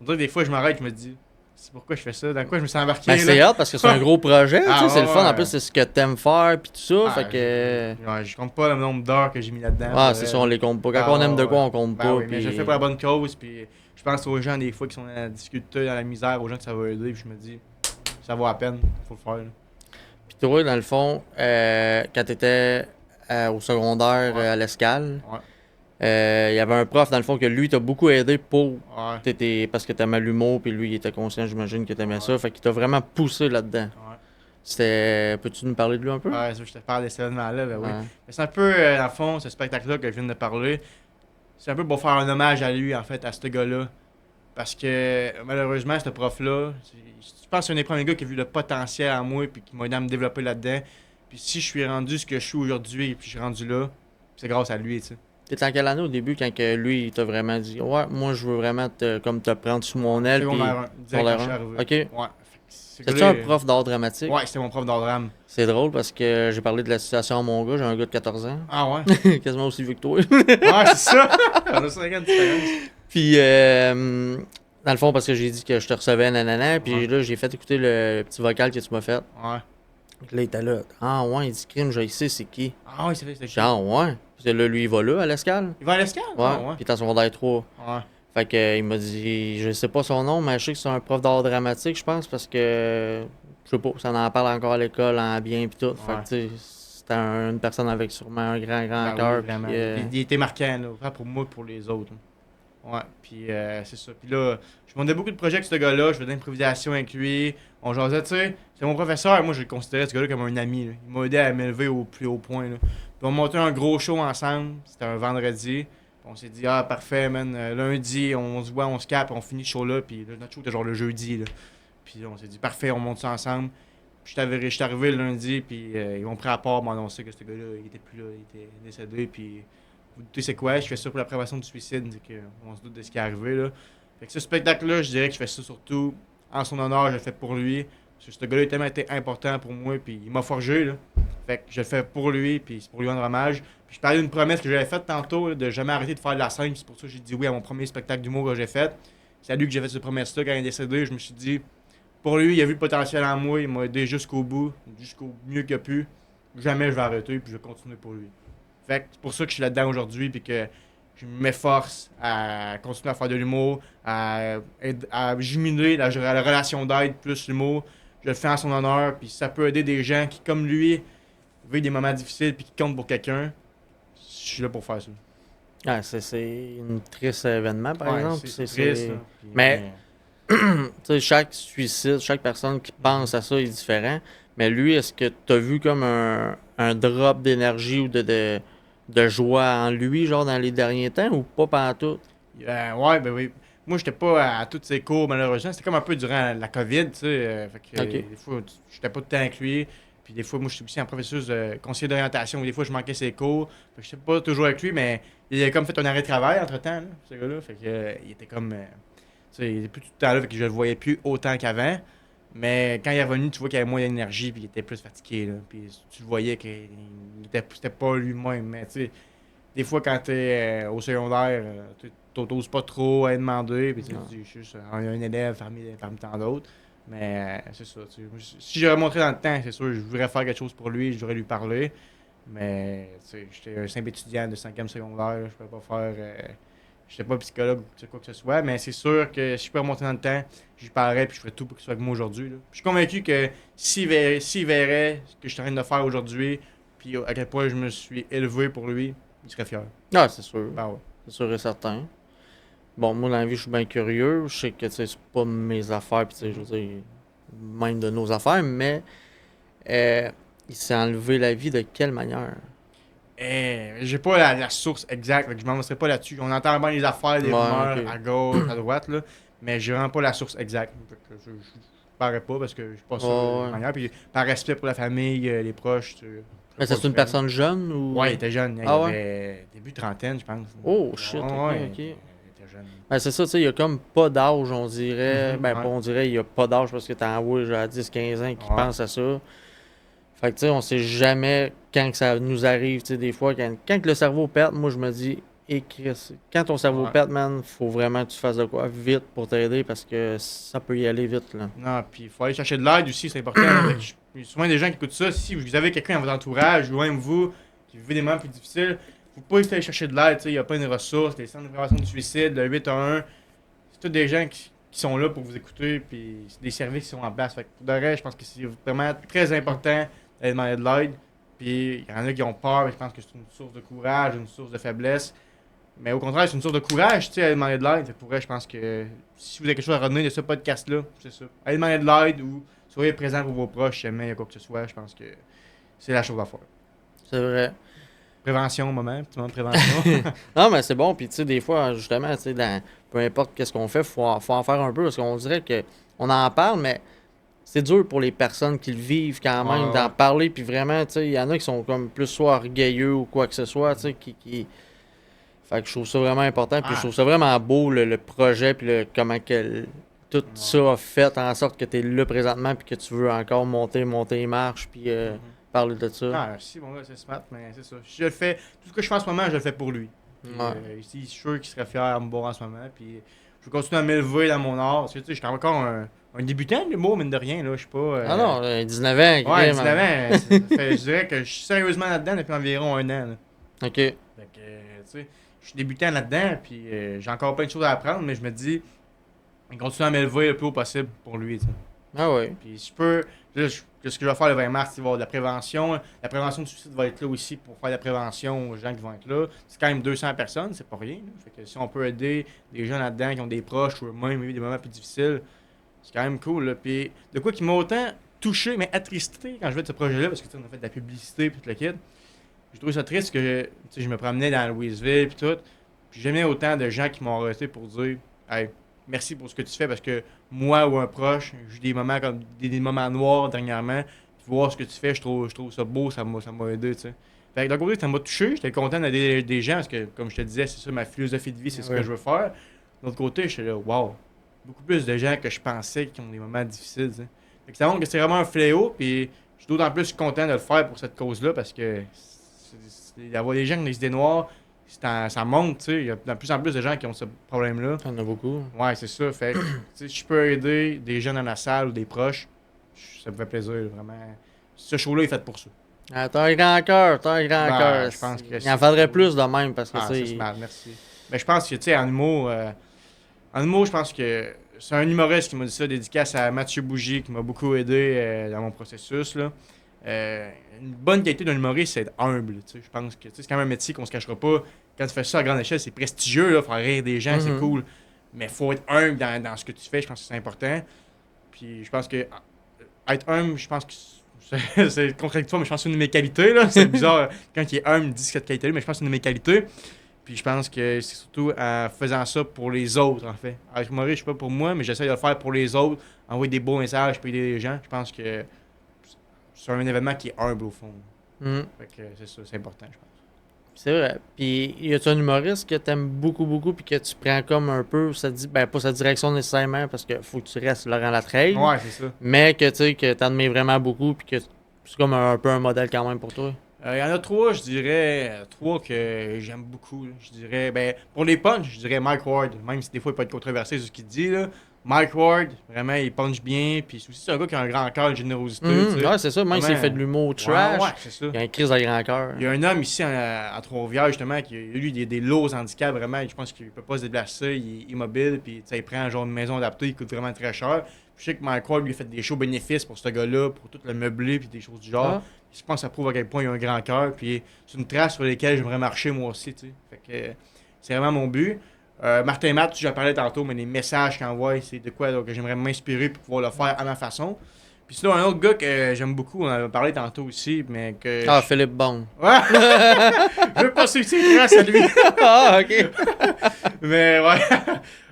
on dirait que des fois, je m'arrête, je me dis, c'est pourquoi je fais ça, dans quoi je me suis embarqué. Ben, là? c'est hot parce que c'est un gros projet, Ah, tu sais, c'est le fun. ouais. En plus, c'est ce que t'aimes faire, puis tout ça, Ah, fait que... ouais, je compte pas le nombre d'heures que j'ai mis là-dedans. Ah, pour c'est vrai. ça, on les compte pas. Quand Ah, on aime de quoi, ouais. on compte Ben pas. oui, mais je le puis- fais pour la bonne cause, puis je pense aux gens des fois qui sont dans la difficulté, dans la misère, aux gens que ça va aider, puis je me dis, ça vaut la peine, faut le faire. Là. Puis toi, dans le fond, quand t'étais au secondaire Ouais. à l'Escale, Ouais. il y avait un prof, dans le fond, que lui t'a beaucoup aidé pour... Ouais. Parce que t'aimais l'humour, puis lui, il était conscient, j'imagine, que t'aimais Ouais. ça. Fait qu'il t'a vraiment poussé là-dedans. Ouais. C'était... Peux-tu nous parler de lui un peu? Ouais, ça, je te parle de cet événement-là, ben oui. Ouais. Mais c'est un peu, dans le fond, ce spectacle-là que je viens de parler, c'est un peu pour faire un hommage à lui, en fait, à ce gars-là. Parce que, malheureusement, ce prof-là, je pense que c'est un des premiers gars qui a vu le potentiel en moi, puis qui m'a aidé à me développer là-dedans. Puis si je suis rendu ce que je suis aujourd'hui, puis je suis rendu là, c'est grâce à lui, tu sais. T'étais en quelle année au début quand que lui, il t'a vraiment dit « Ouais, moi, je veux vraiment te prendre sous mon aile. » puis... Secondaire 1, direct quand je suis arrivé. OK. Ouais. Fait que ce C'était-tu gars-là, un prof d'art dramatique? Ouais, c'était mon prof d'art drame. C'est drôle parce que j'ai parlé de la situation à mon gars. J'ai un gars de 14 ans. Ah ouais? Quasiment aussi vieux que toi. Ouais, c'est ça! On a 5 ans de différence. Puis, dans le fond, parce que j'ai dit que je te recevais, nanana. Puis Ouais. là, j'ai fait écouter le petit vocal que tu m'as fait. Ouais. Puis là, il était là. Ah ouais, il dit crime, je sais c'est qui. Ah ouais, c'est vrai, c'était J'ai dit, ah ouais. Puis là, lui, il va là, à l'escale. Il va à l'escale? Ouais. Ah, ouais. Puis il est en secondaire 3. Ouais. Fait que, il m'a dit, je sais pas son nom, mais je sais que c'est un prof d'art dramatique, je pense, parce que, je sais pas, ça en parle encore à l'école, en bien, puis tout. Fait Ouais. que, tu sais, c'était une personne avec sûrement un grand Ah oui, cœur. vraiment. puis, Il était marquant, là, autant pour moi que pour les autres. Ouais, puis c'est ça. Puis là, je montais beaucoup de projets avec ce gars-là, je faisais de l'improvisation avec lui. On jasait, tu sais, c'est mon professeur, moi je le considérais ce gars-là comme un ami. Là. Il m'a aidé à m'élever au plus haut point. Là. Puis on montait un gros show ensemble, c'était un vendredi. Puis on s'est dit, ah parfait, man, lundi, on se voit, on se capte, on finit ce show-là. Puis là, notre show était genre le jeudi. Là. Puis on s'est dit, parfait, on monte ça ensemble. Puis je suis arrivé le lundi, puis ils m'ont pris à part, m'ont annoncé que ce gars-là, il était plus là, il était décédé. Puis vous doutez c'est quoi, je fais ça pour la prévention du suicide, c'est qu'on se doute de ce qui est arrivé là. Fait que ce spectacle-là, je dirais que je fais ça surtout en son honneur, je le fais pour lui. Parce que ce gars-là a tellement été important pour moi, puis il m'a forgé là. Fait que je le fais pour lui, puis c'est pour lui rendre hommage. Puis je parlais d'une promesse que j'avais faite tantôt, là, de jamais arrêter de faire de la scène, puis c'est pour ça que j'ai dit oui à mon premier spectacle d'humour que j'ai fait. C'est à lui que j'ai fait cette promesse-là quand il est décédé, je me suis dit, pour lui, il a vu le potentiel en moi, il m'a aidé jusqu'au bout, jusqu'au mieux qu'il a pu. Jamais je vais arrêter, puis je vais continuer pour lui. Fait que c'est pour ça que je suis là-dedans aujourd'hui, puis que je m'efforce à continuer à faire de l'humour, à jumeler la relation d'aide plus l'humour. Je le fais en son honneur, puis si ça peut aider des gens qui, comme lui, vivent des moments difficiles puis qui comptent pour quelqu'un, je suis là pour faire ça. Ah, c'est un triste événement, par Ouais, exemple. c'est C'est- triste. c'est- là. Puis, Mais- Tu sais, chaque suicide, chaque personne qui pense à ça est différent. Mais lui, est-ce que tu as vu comme un drop d'énergie ou de joie en lui, genre dans les derniers temps, ou pas pantoute? Ouais, ben oui. Moi, j'étais pas à tous ces cours, malheureusement. C'était comme un peu durant la COVID, tu sais. Fait que Ok. des fois, j'étais pas tout le temps avec lui. Puis des fois, moi, je suis aussi en professeuse de conseiller d'orientation. Des fois, je manquais ses cours. Fait que j'étais pas toujours avec lui, mais il a comme fait un arrêt de travail entre-temps, là, ce gars-là. Fait que il était comme... tu sais, il était plus tout le temps là, fait que je le voyais plus autant qu'avant. Mais quand il est revenu, tu vois qu'il avait moins d'énergie, puis il était plus fatigué, là. Puis tu le voyais qu'il c'était pas lui-même. Mais tu sais, des fois, quand t'es au secondaire, tu t'oses pas trop à demander, puis tu Non. dis juste un élève parmi tant d'autres. Mais c'est ça, tu sais. Si j'aurais montré dans le temps, c'est sûr, je voudrais faire quelque chose pour lui, je voudrais lui parler. Mais tu sais, j'étais un simple étudiant de 5e secondaire, je pouvais pas faire... j'étais pas psychologue ou quoi que ce soit, mais c'est sûr que si je peux remonter dans le temps, j'y parlerais puis je ferais tout pour qu'il soit avec moi aujourd'hui. Là. Je suis convaincu que s'il verrait ce que je suis en train de faire aujourd'hui, puis à quel point je me suis élevé pour lui, il serait fier. Ah, c'est sûr. Ben ouais. C'est sûr et certain. Bon, moi, dans la vie, je suis bien curieux. Je sais que, tu sais, c'est pas mes affaires, puis, tu sais, je veux dire, même de nos affaires, mais il s'est enlevé la vie de quelle manière? J'ai pas la source exacte, fait que je m'en pas là-dessus. On entend bien les affaires, des Ouais, rumeurs ok. à gauche, à droite, là, mais j'ai vraiment pas la source exacte. Fait que je parlerai pas parce que je suis pas sûr de Ouais. la manière. Puis par respect pour la famille, les proches, Mais c'est une personne jeune ou. Ouais, il était jeune, il Ah ouais? avait début trentaine, je pense. Oh, shit, Ouais, ok, ouais, ok. il était jeune. Ben, c'est ça, tu sais, il y a comme pas d'âge, on dirait. Ben, Ouais. pas on dirait, il y a pas d'âge parce que t'en vois, genre, à 10-15 ans qui Ouais. pensent à ça. Fait que, tu sais, on sait jamais quand que ça nous arrive, tu sais, des fois, quand que le cerveau pète, moi, je me dis, et Chris, quand ton cerveau Ouais. pète, man, faut vraiment que tu fasses de quoi vite pour t'aider parce que ça peut y aller vite, là. Non, puis il faut aller chercher de l'aide aussi, c'est important. Là. Fait que il y a souvent des gens qui écoutent ça. Si vous avez quelqu'un dans votre entourage, ou même vous, qui vivez des moments plus difficiles, faut pas hésiter à aller chercher de l'aide. Il y a pas une ressource, les centres de prévention du suicide, le 811. C'est tous des gens qui sont là pour vous écouter, puis c'est des services qui sont en place. Fait que pour de vrai, je pense que c'est vraiment très important d'aller demander de l'aide. Puis il y en a qui ont peur, mais je pense que c'est une source de courage, une source de faiblesse. Mais au contraire, c'est une source de courage, tu sais, aller demander de l'aide. Fait que pour vrai, je pense que si vous avez quelque chose à retenir de ce podcast-là, c'est ça. Allez demander de l'aide ou soyez présent pour vos proches, si jamais il y a quoi que ce soit. Je pense que c'est la chose à faire. C'est vrai. Prévention, moment, petit moment de prévention. Non, mais c'est bon, puis tu sais, des fois, justement, tu sais, peu importe qu'est-ce qu'on fait, faut en faire un peu parce qu'on dirait que on en parle, mais c'est dur pour les personnes qui le vivent quand même Ouais, d'en ouais. parler, puis vraiment, tu sais, il y en a qui sont comme plus soit orgueilleux ou quoi que ce soit, tu sais, Fait que je trouve ça vraiment important, puis je Ah. trouve ça vraiment beau, le projet, puis comment que tout ça a fait en sorte que tu es là présentement, puis que tu veux encore monter les marches, puis parler de ça. Ah, si, bon, gars, c'est smart, mais c'est ça. Si je le fais, tout ce que je fais en ce moment, je le fais pour lui. Puis, Ouais. ici, je suis sûr qu'il serait fier de me voir en ce moment. Puis, je vais continuer à m'élever dans mon art. Parce que, tu sais, je suis encore un débutant de l'humour, mine de rien. Là. Je suis pas. Ah non, 19 ans, Ouais, crime, 19 ans. Je dirais que je suis sérieusement là-dedans depuis environ un an. Là. Ok. Fait que, tu sais, je suis débutant là-dedans. Puis, j'ai encore plein de choses à apprendre. Mais je me dis, je continue à m'élever le plus haut possible pour lui. Tu sais. Ah ouais. Puis si je peux, là, ce que je vais faire le 20 mars, il va y avoir de la prévention. La prévention du suicide va être là aussi pour faire de la prévention aux gens qui vont être là. C'est quand même 200 personnes, c'est pas rien. Là. Fait que si on peut aider des gens là-dedans qui ont des proches ou même vivent des moments plus difficiles, c'est quand même cool. Là. Puis de quoi qui m'a autant touché, mais attristé quand je vais de ce projet-là, parce que tu sais, on a fait de la publicité et tout le kit. J'ai trouvé ça triste que tu sais, je me promenais dans Louisville et tout. Puis j'aimais autant de gens qui m'ont arrêté pour dire hey, merci pour ce que tu fais parce que moi ou un proche, j'ai eu des moments comme des moments noirs dernièrement. Puis voir ce que tu fais, je trouve ça beau, ça m'a aidé, tu sais. Fait que d'un côté, ça m'a touché, j'étais content d'aider des gens parce que, comme je te disais, c'est ça ma philosophie de vie, c'est ce Ouais. que je veux faire. De l'autre côté, j'étais là, wow, beaucoup plus de gens que je pensais qui ont des moments difficiles, tu sais. Fait que ça montre que c'est vraiment un fléau, puis je suis d'autant plus content de le faire pour cette cause-là parce que d'avoir des gens qui ont des idées noires, ça monte, tu sais. Il y a de plus en plus de gens qui ont ce problème-là. Il y en a beaucoup. Ouais, c'est ça. Fait que, tu sais, si je peux aider des jeunes dans la salle ou des proches, ça me fait plaisir, là, vraiment. Ce show-là est fait pour ça. Ah, t'as un grand cœur, t'as un grand Ben, cœur. je pense que Il en c'est- faudrait plus de même parce que, Ah, tu c'est sais. smart, merci. Mais je pense que, tu sais, en humour, je pense que c'est un humoriste qui m'a dit ça, dédicace à Mathieu Bougie, qui m'a beaucoup aidé dans mon processus, là. Une bonne qualité d'un humoriste, c'est être humble, tu sais. Je pense que, tu sais, c'est quand même un métier qu'on se cachera pas. Quand tu fais ça à grande échelle, c'est prestigieux, là, faire rire des gens, c'est Mhm. cool. Mais faut être humble dans ce que tu fais, je pense que c'est important. Puis je pense que être humble, je pense que c'est contradictoire, mais je pense que c'est une de mes qualités, là. C'est bizarre quand il est humble, il dit cette qualité-là, mais je pense que c'est une de mes qualités. Puis je pense que c'est surtout en faisant ça pour les autres, en fait. Avec humoriste, je sais pas pour moi, mais j'essaie de le faire pour les autres, envoyer des beaux messages, puis aider les gens. Je pense que c'est un événement qui est humble, au fond. Mhm. Fait que c'est ça, c'est important, je pense. C'est vrai. Puis, y a-tu un humoriste que t'aimes beaucoup, beaucoup, puis que tu prends comme un peu, pas sa direction nécessairement, parce que faut que tu restes Laurent Latreille, Ouais, c'est ça. mais que tu sais, que t'admires vraiment beaucoup, puis que c'est comme un peu un modèle quand même pour toi. Il y en a trois, je dirais, trois que j'aime beaucoup. Là. Je dirais, ben, pour les punchs, je dirais Mike Ward, même si des fois il peut être controversé sur ce qu'il dit. Là. Mike Ward, vraiment, il punch bien. Puis aussi, c'est un gars qui a un grand cœur de générosité. tu sais. Ouais, c'est ça. Même s'il Vraiment, fait de l'humour trash, Ouais, c'est ça. il a un crise de grand cœur. Il y a un homme ici à Trois-Rivières, justement, qui a eu des lourds handicaps, vraiment. Je pense qu'il peut pas se déplacer, il est immobile, puis il prend genre une maison adaptée, il coûte vraiment très cher. Puis je sais que Mike Ward lui a fait des shows bénéfices pour ce gars-là, pour tout le meubler, puis des choses du genre. Ah. Je pense que ça prouve à quel point il a un grand cœur, puis c'est une trace sur laquelle j'aimerais marcher moi aussi, tu sais. Fait que c'est vraiment mon but. Martin Matt, j'en parlais tantôt, mais les messages qu'il envoie, c'est de quoi donc, que j'aimerais m'inspirer pour pouvoir le faire à ma façon. Puis sinon, un autre gars que j'aime beaucoup, on en a parlé tantôt aussi, mais que... Ah, Philippe Bond. Ouais! Je veux pas citer grâce à lui. Ah, ok. Mais ouais,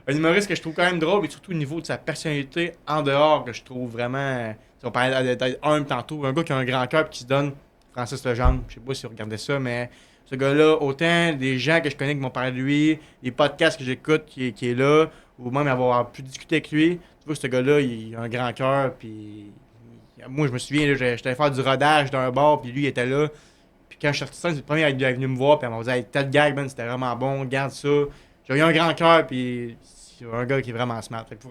un humoriste que je trouve quand même drôle, et surtout au niveau de sa personnalité en dehors, que je trouve vraiment... On parlait d'être humble tantôt, un gars qui a un grand cœur et qui se donne, Francis Legendre, je sais pas si vous regardez ça, mais ce gars-là, autant des gens que je connais qui m'ont parlé de lui, les podcasts que j'écoute qui est là, ou même avoir pu discuter avec lui, tu vois, ce gars-là, il a un grand cœur, puis... Moi, je me souviens, là, j'étais allé faire du rodage d'un bar, puis lui, il était là. Puis quand je suis sorti de ça, c'est le premier à être venu me voir, puis elle m'a dit hey, tel gag, man, c'était vraiment bon, garde ça. J'ai eu un grand cœur, puis c'est un gars qui est vraiment smart. Fait que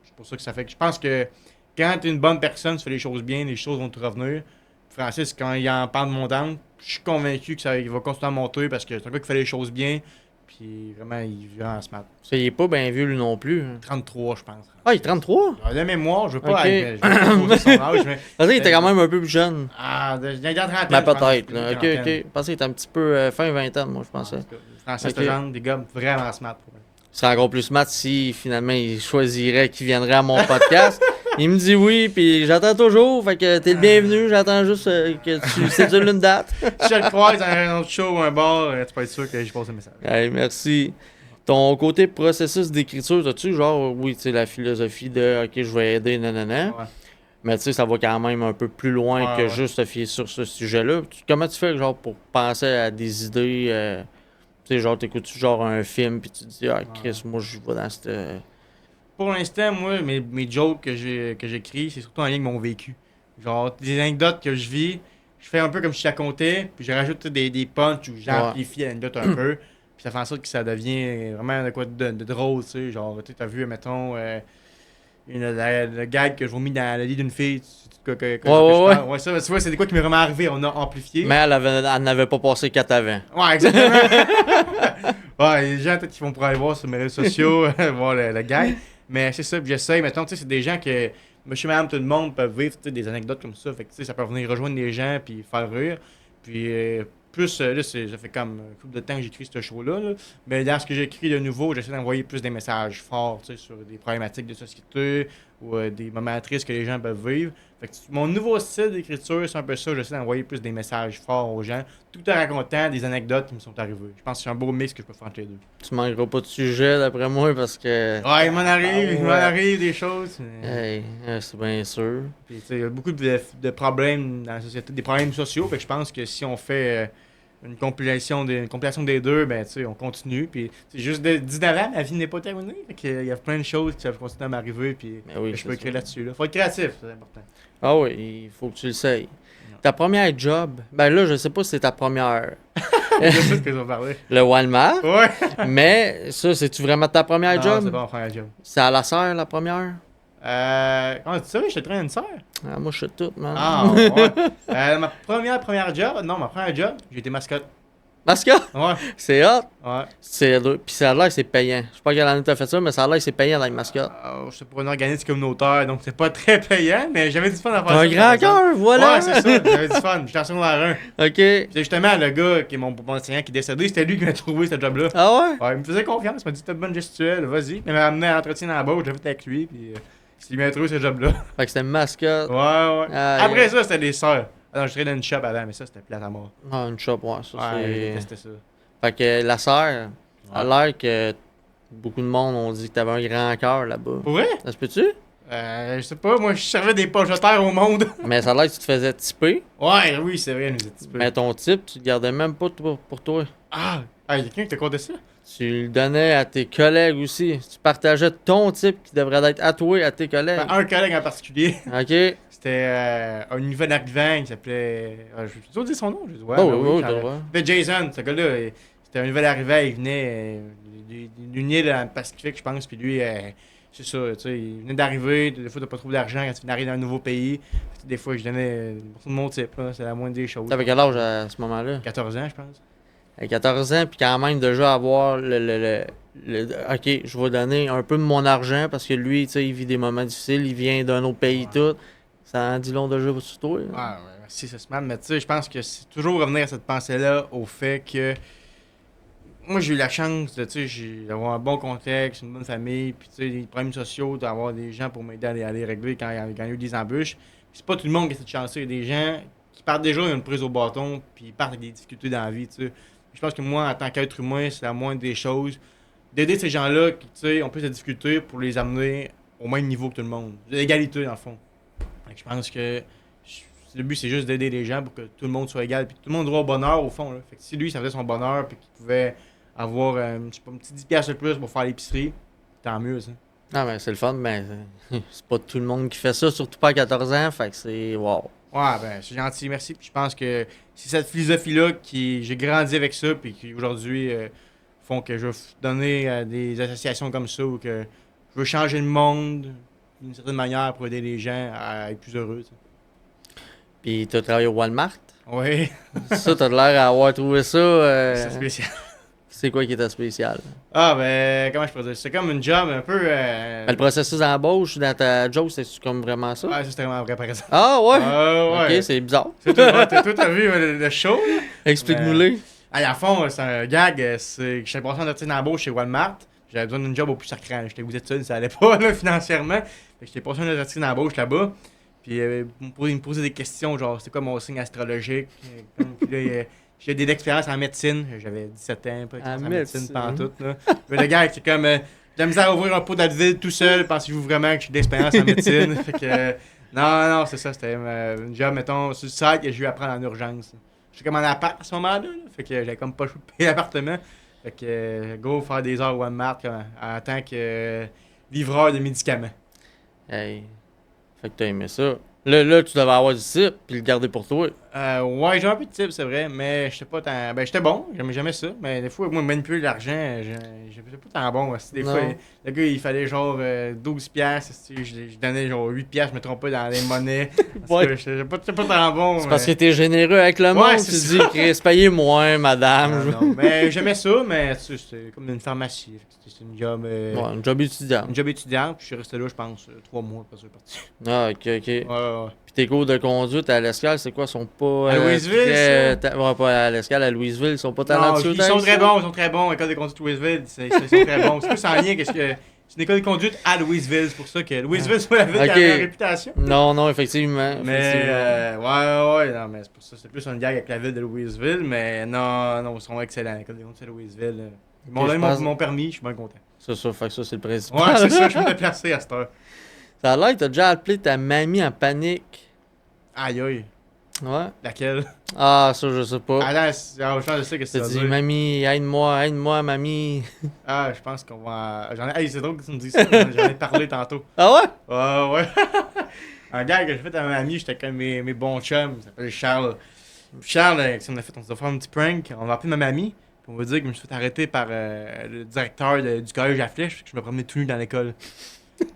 c'est pour ça que ça fait que je pense que quand t'es une bonne personne, tu fais les choses bien, les choses vont te revenir. Francis, quand il en parle de montagne, je suis convaincu qu'il va continuer à monter parce que c'est un gars qui fait les choses bien, puis vraiment, il est vraiment smart. Ça, il est pas bien vieux, lui non plus. 33, je pense. Ah, il est 33? De mémoire, je veux pas Ok. je veux pas poser son âge, mais... Je pensais qu'il était quand même un peu plus jeune. Ah, il y a une trentaine. Mais je pense, peut-être. une Là. Ok, trentaine. ok. Je pensais qu'il était un petit peu fin vingtaine, moi, je pensais. Francis Ok. Legendre, des gars vraiment smart. Pour eux. Il serait encore plus smart si finalement il choisirait qu'il viendrait à mon podcast. Il me dit oui, puis j'attends toujours. Fait que t'es le bienvenu. J'attends juste que tu cédules une date. Si je le croise dans un autre show ou un bar, tu peux être sûr que je pose un message. Hey, merci. Ton côté processus d'écriture, as-tu genre, oui, tu sais, la philosophie de OK, je vais aider, nanana. Ouais. Mais tu sais, ça va quand même un peu plus loin Ouais, que ouais. juste te fier sur ce sujet-là. Comment tu fais, genre, pour penser à des idées tu sais, genre, t'écoutes-tu genre un film, puis tu te dis, ah, Chris, moi, je vais dans cette. Pour l'instant, moi, mes jokes que j'écris, c'est surtout en lien avec mon vécu. Genre, des anecdotes que je vis, je fais un peu comme si je la comptais, puis je rajoute des punchs où j'amplifie l'anecdote un peu. Puis ça fait en sorte que ça devient vraiment de quoi de drôle, tu sais. Genre, tu as vu, mettons, le gag que je vous mis dans la lit d'une fille. Que je parle. Ouais, ça, tu vois, c'est des quoi qui m'est vraiment arrivé, on a amplifié. Mais elle n'avait pas passé 4 avant. Ouais, exactement. Ouais, les gens peut-être qui vont pouvoir aller voir sur mes réseaux sociaux, voir le gag. Mais c'est ça, puis j'essaye, mettons, tu sais, c'est des gens que monsieur, madame, tout le monde peuvent vivre, tu sais, des anecdotes comme ça. Fait que, tu sais, ça peut venir rejoindre les gens puis faire rire. Puis plus, là, ça fait comme un couple de temps que j'écris ce show-là. Là. Mais dans ce que j'écris de nouveau, j'essaie d'envoyer plus des messages forts, tu sais, sur des problématiques de société ou des moments tristes que les gens peuvent vivre. Fait que mon nouveau style d'écriture, c'est un peu ça. J'essaie d'envoyer plus des messages forts aux gens, tout en racontant des anecdotes qui me sont arrivées. Je pense que c'est un beau mix que je peux faire entre les deux. Tu manqueras pas de sujet, d'après moi, parce que. Ouais, il m'en arrive, il m'en ouais. arrive des choses. Mais... Hey, c'est bien sûr. Puis, tu sais, il y a beaucoup de problèmes dans la société, des problèmes sociaux. Fait que je pense que si on fait une compilation des deux, ben, tu sais, on continue. Puis, c'est juste dit d'avant, ma vie n'est pas terminée. Fait qu'il y a plein de choses qui peuvent continuer à m'arriver. Puis, Ben oui, je peux c'est écrire ça. là-dessus. Là. Faut être créatif, c'est important. Ah oui, il faut que tu le sais. Ta première job, ben là, je sais pas si c'est ta première. C'est ça ce que je vais parler. Le Walmart. Ouais! Mais ça, c'est-tu vraiment ta première Non, job? c'est pas mon premier job. C'est à la serre, la première? Tu sais, j'étais train d'une sœur. Ah, moi, je sais tout, man. Ah, ouais. Ma première job, non, ma première job, j'ai été mascotte. Parce que Ouais, c'est hot. ouais. Puis ça a l'air que c'est payant. Je sais pas quelle année t'as fait ça, mais ça a l'air que c'est payant dans les mascottes. C'est pour un organisme communautaire, donc c'est pas très payant, mais j'avais du fun à faire T'as ça. un grand cœur, voilà! Ouais, c'est ça, j'avais du fun. J'étais en secondaire 1. Ok. C'est justement le gars qui est mon enseignant qui est décédé, c'était lui qui m'a trouvé ce job-là. Ah ouais? Ouais, il me faisait confiance, il m'a dit t'as de bonne gestuelle, vas-y. Il m'a amené à l'entretien dans la boîte, j'ai fait avec lui, puis c'est lui qui m'a trouvé ce job-là. Fait que c'était une mascotte. Ouais, ouais. Ah, Après ça, c'était des sœurs. Ah non, je travaillais dans une shop avant, mais ça, c'était plate à mort. Ah, une shop, ouais, ça Ouais, j'ai c'est. détesté ça. Fait que la sœur, a l'air que beaucoup de monde ont dit que t'avais un grand cœur là-bas. Pour vrai? Ça se peut-tu? Je sais pas, moi, je servais des poches de terre au monde. Mais ça a l'air que tu te faisais typer. Ouais, oui, c'est vrai, nous étions petit peu. Mais ton type, tu le gardais même pas pour toi. Ah, il y a quelqu'un qui t'a compté ça? Tu le donnais à tes collègues aussi. Tu partageais ton type qui devrait être atoué à tes collègues. Ben, un collègue en particulier. Ok. C'était un nouvel arrivant qui s'appelait. Je vais toujours dire son nom. Je dis, ouais, Oh, ben oui, oui, ça- t'as le droit. Il s'appelait Jason, ce gars-là. C'était un nouvel arrivant. Il venait d'une île dans le Pacifique, je pense. Puis lui, c'est ça, tu sais, il venait d'arriver, des fois, t'as pas trop d'argent quand tu viens d'arriver dans un nouveau pays. Des fois, je donnais pour mon type, là, c'est la moindre des choses. T'avais quel âge à ce moment-là? 14 ans, je pense. À 14 ans, puis quand même déjà avoir OK, je vais donner un peu de mon argent parce que lui, tu sais, il vit des moments difficiles, il vient d'un autre pays tout. Ça en dit long déjà sur toi. Ouais, merci, c'est smart, mais tu sais, je pense que c'est toujours revenir à cette pensée-là au fait que moi, j'ai eu la chance de, tu sais, d'avoir un bon contexte, une bonne famille, puis tu sais, des problèmes sociaux, d'avoir des gens pour m'aider à les régler quand il y a eu des embûches. Puis c'est pas tout le monde qui a cette chance-là. Il y a des gens qui partent déjà, ils ont une prise au bâton, puis ils partent avec des difficultés dans la vie, tu sais. Je pense que moi, en tant qu'être humain, c'est la moindre des choses d'aider ces gens-là qui, tu sais, ont plus de difficultés pour les amener au même niveau que tout le monde. L'égalité, dans le fond. Fait que je pense que le but, c'est juste d'aider les gens pour que tout le monde soit égal, puis tout le monde droit au bonheur, au fond. Là. Fait que si lui, ça faisait son bonheur, puis qu'il pouvait avoir, je sais pas, un petit 10$ de plus pour faire l'épicerie, tant mieux, ça. Ah, ben c'est le fun, mais c'est pas tout le monde qui fait ça, surtout pas à 14 ans, fait que c'est wow. Ouais, ben, c'est gentil, merci. Puis je pense que c'est cette philosophie-là qui j'ai grandi avec ça, puis qui aujourd'hui font que je veux donner à des associations comme ça, ou que je veux changer le monde d'une certaine manière pour aider les gens à être plus heureux. Tu sais. Puis t'as travaillé au Walmart. Oui, Ça, t'as l'air d'avoir trouvé ça. c'est spécial. C'est quoi qui était spécial? Ah, ben, comment je peux dire? C'est comme une job un peu. Ben, le processus d'embauche dans ta job, c'est comme vraiment ça? Ouais, ça c'est vraiment vrai, par exemple. Ah ouais? Ouais. Ok, c'est bizarre. C'est tout, ouais, t'as vu le show, là? Explique-nous-le. À fond, c'est un gag. C'est que j'étais passé en entretien d'embauche chez Walmart. J'avais besoin d'une job au plus sacré. J'étais vous êtes seul, ça allait pas là, financièrement. Fait que j'étais passé en entretien d'embauche là-bas. Puis il me posait des questions, genre, c'est quoi mon signe astrologique? Puis là, j'ai des expériences en médecine. J'avais 17 ans, pas d'expérience en médecine pantoute. Là. Mais le gars, c'est comme, j'ai la misère à ouvrir un pot d'Advil tout seul. Pensez-vous vraiment que j'ai de l'expérience en médecine? Fait que, non, c'est ça. C'était une job, mettons, sur le site que j'ai eu à prendre en urgence. J'étais comme en appart à ce moment-là. Là. Fait que j'avais comme pas le choix de payer l'appartement. Fait que, go faire des heures Walmart en tant que livreur de médicaments. Hey. Fait que t'as aimé ça. Là, tu devais avoir du type puis le garder pour toi. Ouais, j'ai un peu de type, c'est vrai, mais j'étais pas tant. Ben, j'étais bon, j'aimais jamais ça, mais des fois, moi, manipuler l'argent, j'étais pas tant bon. Aussi. Des Non. fois, le gars, il fallait genre 12$, je donnais genre 8$, je me trompais dans les monnaies. Parce que j'étais pas tant bon. C'est parce que t'es généreux avec le monde. Tu c'est dis, Chris, payez moins, madame. Non, mais j'aimais ça, mais tu sais, c'était comme une pharmacie. C'était une job. Ouais, un job étudiant. Une job étudiante, puis je suis resté là, je pense, 3 mois après ça, je suis parti. Ah, ok. Ouais. Puis tes cours de conduite à l'escale, c'est quoi? Ils sont pas. À Louisville, ouais, pas à l'escale, à Louisville, ils sont pas Non, talentueux. ils sont très bons. École de conduite Louisville, ils sont très bons. C'est plus en lien que c'est une école de conduite à Louisville. C'est pour ça que Louisville, c'est pas la ville qui a la réputation. Non, effectivement. Mais, ouais, non, mais c'est pour ça. C'est plus une gag avec la ville de Louisville. Mais non, ils sont excellents. L'école de conduite à Louisville. Ils m'ont donné mon permis, je suis bien content. C'est ça, fait que ça, c'est le principal. Ouais, c'est ça, je vais me déplacer à cette heure. Ça a l'air que t'as déjà appelé ta mamie en panique. Aïe. Ouais. Laquelle? Ah, ça, je sais pas. Ah, je pense que c'est que T'as ça dit, veut dire. mamie, aide-moi, mamie. Ah, je pense qu'on va. Hey, c'est drôle que tu me dises ça. J'en ai parlé tantôt. Ah ouais? Ouais. Un gars que j'ai fait à ma mamie, j'étais comme mes bons chums, il s'appelle Charles. Charles, on a fait, on s'est fait un petit prank, on va appeler ma mamie, puis on va dire que je me suis fait arrêter par le directeur du collège à Flèche, que je me promenais tout nu dans l'école.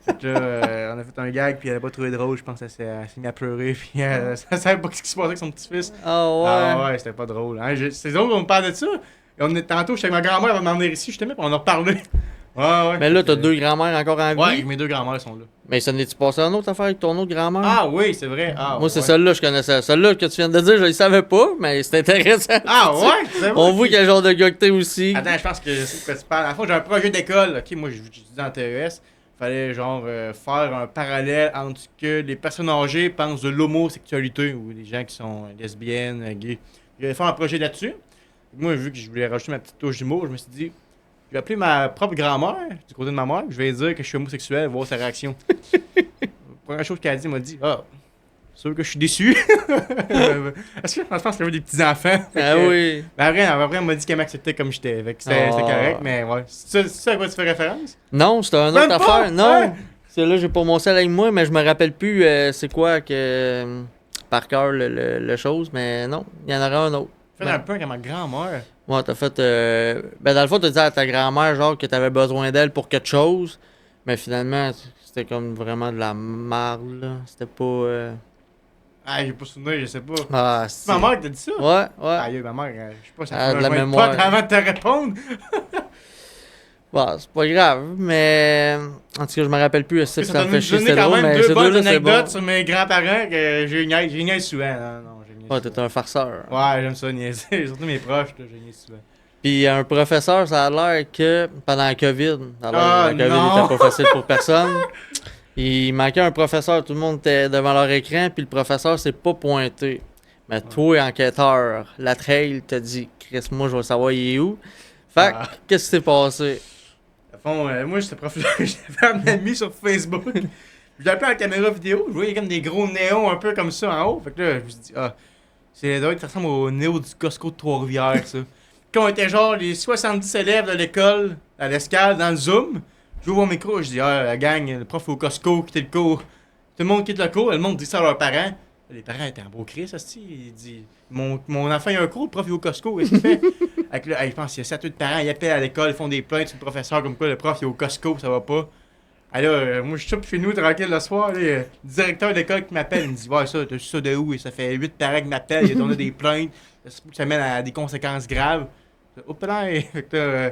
Fait que là, on a fait un gag, puis elle a pas trouvé drôle, je pense qu'elle s'est mise à pleurer, puis elle savait pas ce qui se passait avec son petit-fils. Ah ouais. Ah ouais, c'était pas drôle. Hein? C'est drôle qu'on me parle de ça. Et tantôt, j'étais avec ma grand-mère, elle va m'emmener ici, justement, puis on en a reparlé. Ouais. Mais là, t'as deux grands-mères encore en vie. Ouais, mes deux grand-mères sont là. Mais ça n'est-tu passé une autre affaire avec ton autre grand-mère? Ah oui, c'est vrai. Ah, Moi, c'est ouais. celle-là, je connaissais. Celle-là que tu viens de dire, je ne savais pas, mais c'est intéressant. Ah ouais, c'est vrai. On voit quel genre de gars que t'es aussi. Attends, je pense que je sais de quoi tu parles. À la fois, j'ai un projet d'école. Ok, moi, j'étudie en TES. Fallait genre faire un parallèle entre ce que les personnes âgées pensent de l'homosexualité ou les gens qui sont lesbiennes, gays. J'allais faire un projet là-dessus. Moi, vu que je voulais rajouter ma petite touche d'humour, je me suis dit, je vais appeler ma propre grand-mère, du côté de ma mère, je vais lui dire que je suis homosexuel, voir sa réaction. La première chose qu'elle a dit, elle m'a dit, ah, c'est sûr que je suis déçu. Est-ce que je pense qu'elle avait des petits-enfants? Ah oui. Mais après, elle m'a dit qu'elle m'acceptait comme j'étais. Fait que c'était correct, mais ouais. C'est ça à quoi tu fais référence? Non, c'était une Même autre pas? affaire. Non. Ouais. C'est là, j'ai pas mon sel avec moi, mais je me rappelle plus c'est quoi que. Par cœur le chose, mais non, il y en aura un autre. Fais un peu avec ma grand-mère. Ouais, t'as fait. Ben, dans le fond, t'as dit à ta grand-mère, genre, que t'avais besoin d'elle pour quelque chose. Mais finalement, c'était comme vraiment de la marde, là. C'était pas. Ah, j'ai pas souvenir, je sais pas. Ah, C'est ma mère qui t'a dit ça? Ouais, ouais. Aïe, ma mère, je sais pas, ça Ah, fait de la un mémoire. pote avant de te répondre. Bon, c'est pas grave, mais. En tout cas, je me rappelle plus si ça me fait chier, donné c'était quand drôle, même mais deux ces bonnes deux-là, c'est anecdotes bon. sur mes grands-parents que j'ai niaise souvent. Non, j'ai niaise Ouais, souvent. t'es un farceur. Ouais, j'aime ça niaiser. Surtout mes proches, là, j'ai niaise souvent. Puis un professeur, ça a l'air que pendant la COVID, Ah, la COVID non! était pas facile pour personne. Il manquait un professeur, tout le monde était devant leur écran, puis le professeur s'est pas pointé. Mais toi, enquêteur, la trail t'a dit, Chris, moi je veux savoir il est où. Fait que, Ah. qu'est-ce qui s'est passé? À fond, moi, j'étais prof-là, j'avais un ami sur Facebook. Je l'ai appelé en caméra vidéo, je voyais comme des gros néons un peu comme ça en haut. Fait que là, je me suis dit, ça ressemble au néo du Costco de Trois-Rivières, ça. Quand on était genre les 70 élèves de l'école à l'escale dans le Zoom, j'ouvre mon micro, je dis, la gang, le prof au Costco, quittez le cours. Tout le monde quitte le cours, le monde dit ça à leurs parents. Les parents étaient en beau cri, ça, il dit, mon enfant il a un cours, le prof est au Costco, qu'est-ce qu'il fait? Avec là, je pense qu'il y a 7 ou 8 parents, ils appellent à l'école, ils font des plaintes sur le professeur, comme quoi le prof il est au Costco, ça va pas. Alors, moi je suis chez nous tranquille le soir, là, le directeur de l'école qui m'appelle, il me dit, ouais, ça, t'as su ça de où? Et ça fait 8 parents qui m'appellent, il a donné des plaintes, ça mène à des conséquences graves. Hop là, fait que là,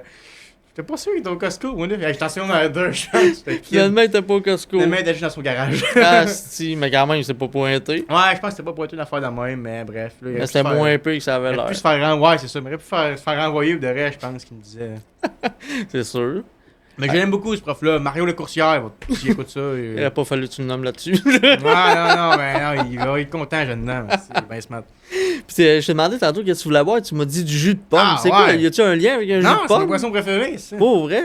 j'étais pas sûr qu'il était au Costco, moi là, j'étais en secondaire 2, je pense. Finalement, il était pas au Costco. Finalement, il était juste dans son garage. Ah, si, mais quand même, il s'est pas pointé. Ouais, je pense que c'était pas pour être une affaire de même, mais bref. Là, Mais c'était moins pire que ça avait Il aurait l'air. pu se faire renvoyer, ouais, c'est ça. Il aurait pu se faire renvoyer ou de reste, je pense qu'il me disait. C'est sûr. Mais je l'aime beaucoup, ce prof-là. Mario Le Coursière, s'il écoute ça. Il aurait pas fallu que tu le nommes là-dessus. non, mais non, il va être content, jeune homme. C'est bien smart. Puis je t'ai demandé tantôt qu'est-ce que tu voulais boire, tu m'as dit du jus de pomme. Ah, C'est quoi? ouais. Y a-tu un lien avec un jus Non, de c'est pomme? mon boisson préféré, c'est ça. Pour vrai?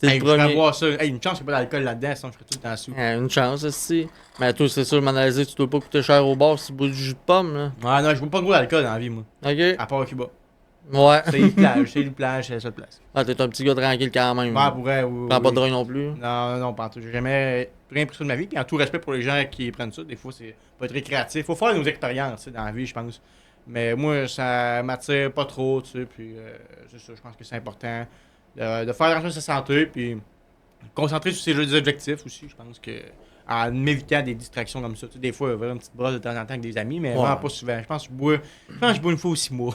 T'es Hey, le je voudrais premier. boire ça. Hey, une chance qu'il n'y a pas d'alcool là-dedans, sinon je serais tout le temps sous. Une chance, aussi. Mais toi, c'est sûr, je m'en allais dire, tu dois pas coûter cher au bar si tu bois du jus de pomme, là. Ouais, non, je bois pas de gros d'alcool dans la vie, moi. Ok? À part Cuba. Ouais. C'est les plages, c'est la seule place. Ah, t'es un petit gars tranquille quand même. Ouais, pour vrai, oui. Prends pas oui. de drogue non plus. Non, pas en tout. J'ai jamais rien pris ça de ma vie. Puis en tout respect pour les gens qui prennent ça, des fois, c'est pas très créatif. Faut faire nos expériences tu sais, dans la vie, je pense. Mais moi, ça m'attire pas trop, tu sais. Puis c'est ça, je pense que c'est important de faire attention à sa santé. Puis concentrer sur ses objectifs aussi. Je pense que en m'évitant des distractions comme ça. Tu sais, des fois, il y avoir une petite brosse de temps en temps avec des amis, mais vraiment pas souvent. Je pense que je bois une fois ou 6 mois.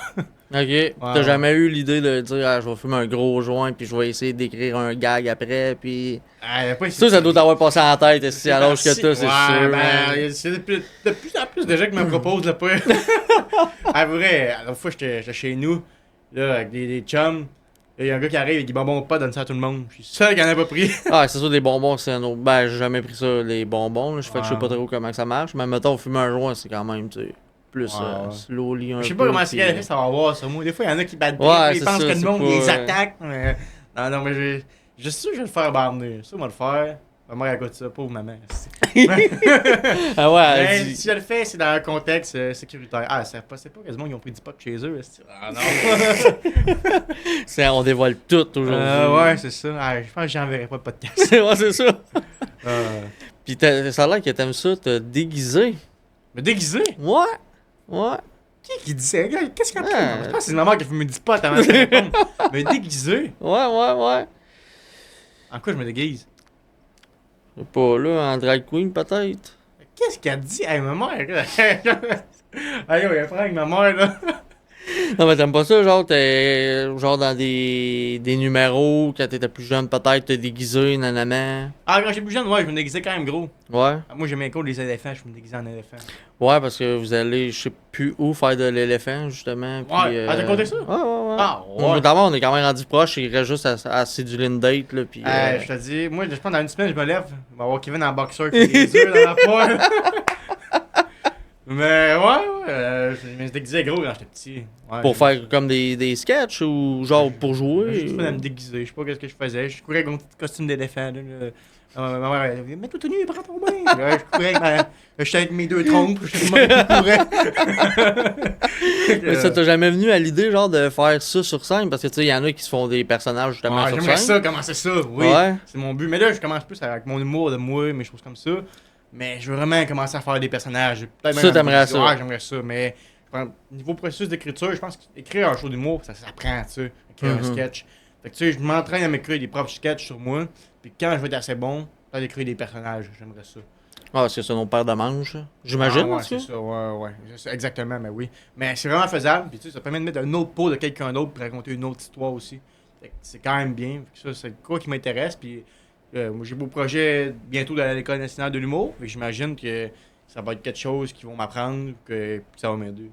Ok. T'as jamais eu l'idée de dire, ah, je vais fumer un gros joint, puis je vais essayer d'écrire un gag après, puis. Ça doit t'avoir passé en tête, ici, à l'âge que t'as, c'est sûr. Ben, c'est de plus en plus de gens qui me proposent le pas. À vrai, la fois j'étais chez nous, là, avec des chums. Il y a un gars qui arrive et qui bonbons pas, donne ça à tout le monde. Je suis seul qui en a pas pris. Ah, c'est sûr, des bonbons, c'est un autre. Ben, j'ai jamais pris ça, les bonbons, là. Je fais que je sais pas trop comment ça marche. Mais mettons, fumer un joint, c'est quand même, tu sais, plus slowly un peu. Je sais pas comment c'est qu'elle fait, ça va avoir sur moi. Des fois, il y en a qui battent Ouais, ils c'est pensent ça, que le c'est monde pas, les attaque. Non, mais je suis sûr que je vais le faire abandonner. Ça, on va le faire. Ma mère écoute ça, pauvre maman. Ah ouais, Mais elle dit. si je le fais, c'est dans un contexte sécuritaire. Ah, c'est pas quasiment qu'ils ont pris du pot chez eux. Ah non. On dévoile tout aujourd'hui. Ouais, c'est ça. Ah, je pense que j'enverrai pas de podcast. Ouais, c'est ça. Pis ça a l'air que t'aimes ça, te déguiser. Me déguiser? Ouais. Ouais. Qui dit ça? Qu'est-ce qu'il y a? Ah. Je pense que c'est ma mère qui me dit pas avant de répondre. Me déguiser? Ouais. En quoi je me déguise? Je sais pas, là, en drag queen, peut-être. Qu'est-ce qu'elle dit? Hey, ma mère, là. Allez, il y a un problème avec ma mère, là. Non, mais t'aimes pas ça, genre, t'es genre dans des numéros, quand t'étais plus jeune, peut-être, te déguiser, nanana. Ah, quand j'étais plus jeune, ouais, je me déguisais quand même gros. Ouais. Moi, j'aimais cool les éléphants, je me déguisais en éléphant. Ouais, parce que vous allez, je sais plus où, faire de l'éléphant, justement. Puis, Ouais. Ah, t'as compté ça? Ouais. Ah, Bon, ouais. d'abord, on est quand même rendu proche, il reste juste à céduler une date, là, puis... Je te dis, moi, je pense dans une semaine, je me lève. Je vais avoir Kevin en boxeur qui fait des œufs dans la poêle. Mais je me déguisais gros quand j'étais petit. Ouais, pour faire comme des sketchs ou genre pour jouer? Juste pour me déguiser, je sais pas qu'est-ce que je faisais. Je courais avec mon petit costume d'éléphant. Ma mère, elle dit, mets-toi tout nu, prends ton bain. Je courais avec j'étais avec mes deux trompes, je courais. Mais ça t'a jamais venu à l'idée, genre, de faire ça sur scène? Parce que, tu sais, il y en a qui se font des personnages, justement, sur J'aimerais scène. ça, commencer ça, oui. Ouais. C'est mon but. Mais là, je commence plus avec mon humour de moi, mes choses comme ça. Mais je veux vraiment commencer à faire des personnages. Ça, t'aimerais ça? Ouais, j'aimerais ça. Mais niveau processus d'écriture, je pense qu'écrire un show d'humour, ça s'apprend, tu sais. Écrire un sketch. Fait que tu sais, je m'entraîne à m'écrire des propres sketchs sur moi. Puis quand je vais être assez bon, peut-être écrire des personnages. J'aimerais ça. Ah, c'est ça, nos paires de manches. J'imagine, Ah, en ouais, tout cas. c'est ça, ouais. C'est ça, exactement, mais oui. Mais c'est vraiment faisable. Puis tu sais, ça permet de mettre un autre pot de quelqu'un d'autre pour raconter une autre histoire aussi. Fait que c'est quand même bien. Fait que ça, c'est quoi qui m'intéresse. Puis moi, j'ai beau projet bientôt d'aller à l'École nationale de l'humour. Fait que j'imagine que ça va être quelque chose qu'ils vont m'apprendre, que ça va m'aider.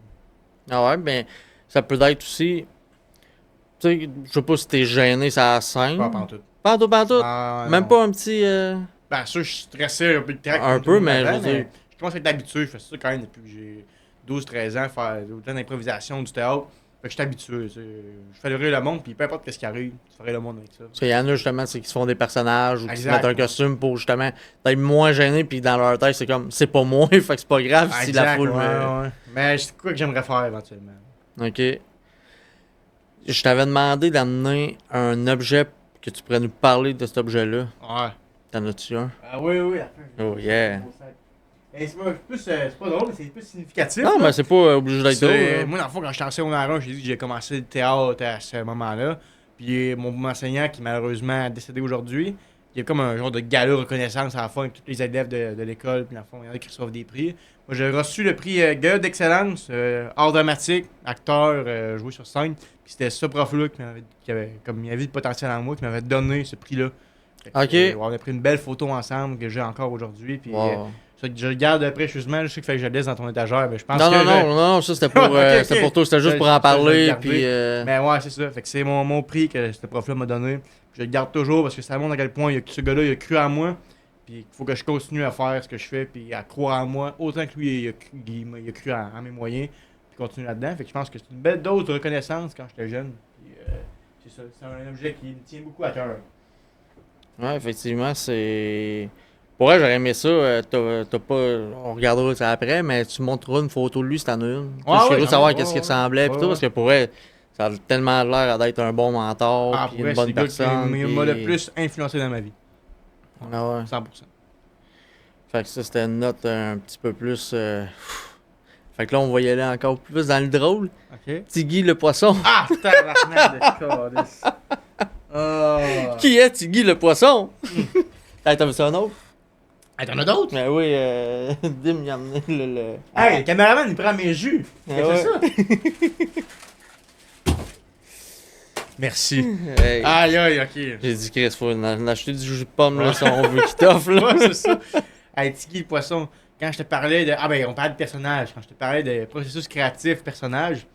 Ah ouais, ben, ça peut être aussi. Tu sais, je sais pas si t'es gêné sur la scène. Pas pantoute. Pantoute. Ah, Même non. pas un petit. Ben, sûr, je suis stressé un peu de track. Un comme peu, tout le monde mais avant, je veux dire- je commence à être habitué. Je fais ça quand même depuis que j'ai 12-13 ans, faire autant d'improvisation, du théâtre. Fait que je suis habitué. Tu sais. Je fais rire le monde, puis peu importe ce qui arrive, tu ferais le monde avec ça. Parce qu'il y en a justement, c'est qui se font des personnages ou qui se Exact. mettent un costume pour justement être moins gêné, puis dans leur tête, c'est comme, c'est pas moi, fait que c'est pas grave si la Exact, foule ouais, me. ouais. Mais c'est quoi que j'aimerais faire éventuellement. Ok. Je t'avais demandé d'amener un objet que tu pourrais nous parler de cet objet-là. Ouais. T'en as-tu un? Ah oui, Oh yeah. C'est pas drôle, mais c'est plus significatif. Non, là. mais c'est pas obligé d'être drôle. hein. Moi, dans le fond, quand j'étais en secondaire 1, j'ai dit que j'ai commencé le théâtre à ce moment-là. Puis mon enseignant, qui malheureusement est décédé aujourd'hui, il y a comme un genre de gala reconnaissance à la fin avec tous les élèves de l'école. Puis dans le fond, il y en a qui reçoivent des prix. Moi, j'ai reçu le prix gala d'excellence, art dramatique, acteur, joué sur scène. Puis c'était ce prof-là qui avait, comme il avait de potentiel en moi, qui m'avait donné ce prix-là. Fait que, Ok. on a pris une belle photo ensemble que j'ai encore aujourd'hui. Puis Wow. je le garde précieusement. Je sais qu'il fait que je le laisse dans ton étagère, mais je pense Non, que. non, ça c'était pour, Ok, ok. c'était pour toi, c'était juste Je- pour je- en je vais le parler, garder. puis. Mais ouais, c'est ça. Fait que c'est mon prix que ce prof-là m'a donné. Puis je le garde toujours parce que ça montre à quel point ce gars-là, il a cru en moi. Puis il faut que je continue à faire ce que je fais, puis à croire en moi, autant que lui, il a cru en mes moyens, puis continue là-dedans. Fait que je pense que c'est une belle dose de reconnaissance quand j'étais jeune. Puis c'est ça, c'est un objet qui me tient beaucoup à cœur. Ouais, effectivement, c'est. Pour vrai, j'aurais aimé ça. T'as pas. On regardera ça après, mais tu montreras une photo de lui si t'en as une. Ouais, je suis ouais, curieux de j'en ai, savoir ouais, qu'est-ce qu'il ouais. ressemblait, pis Ouais, tout, ouais. parce que pour vrai, ça a tellement l'air d'être un bon mentor, Ah, puis pour une vrai, c'est bonne le gars personne. qui m'a le puis- plus influencé dans ma vie. Ah ouais. 100%. Fait que ça, c'était une note un petit peu plus. Fait que là, on va y aller encore plus dans le drôle. Ok. Tiggy le poisson. Ah, tabarnak de calice. Ah. Qui est Tiggy le poisson? Hey, t'as vu ça un autre? Hey, t'en as d'autres? Ben oui, Dim il a amené le. Hey, le caméraman, il prend mes jus. Ah Il a ouais. fait ça. Merci. Hey. Aïe, aïe, ok. J'ai dit Chris, faut en acheter du jus de pomme là, Ouais. si on veut qu'il t'offre là. Ouais, c'est ça. Hey, Tiki le poisson, quand je te parlais de. Ah, ben, on parlait de personnages. Quand je te parlais de processus créatif, personnage,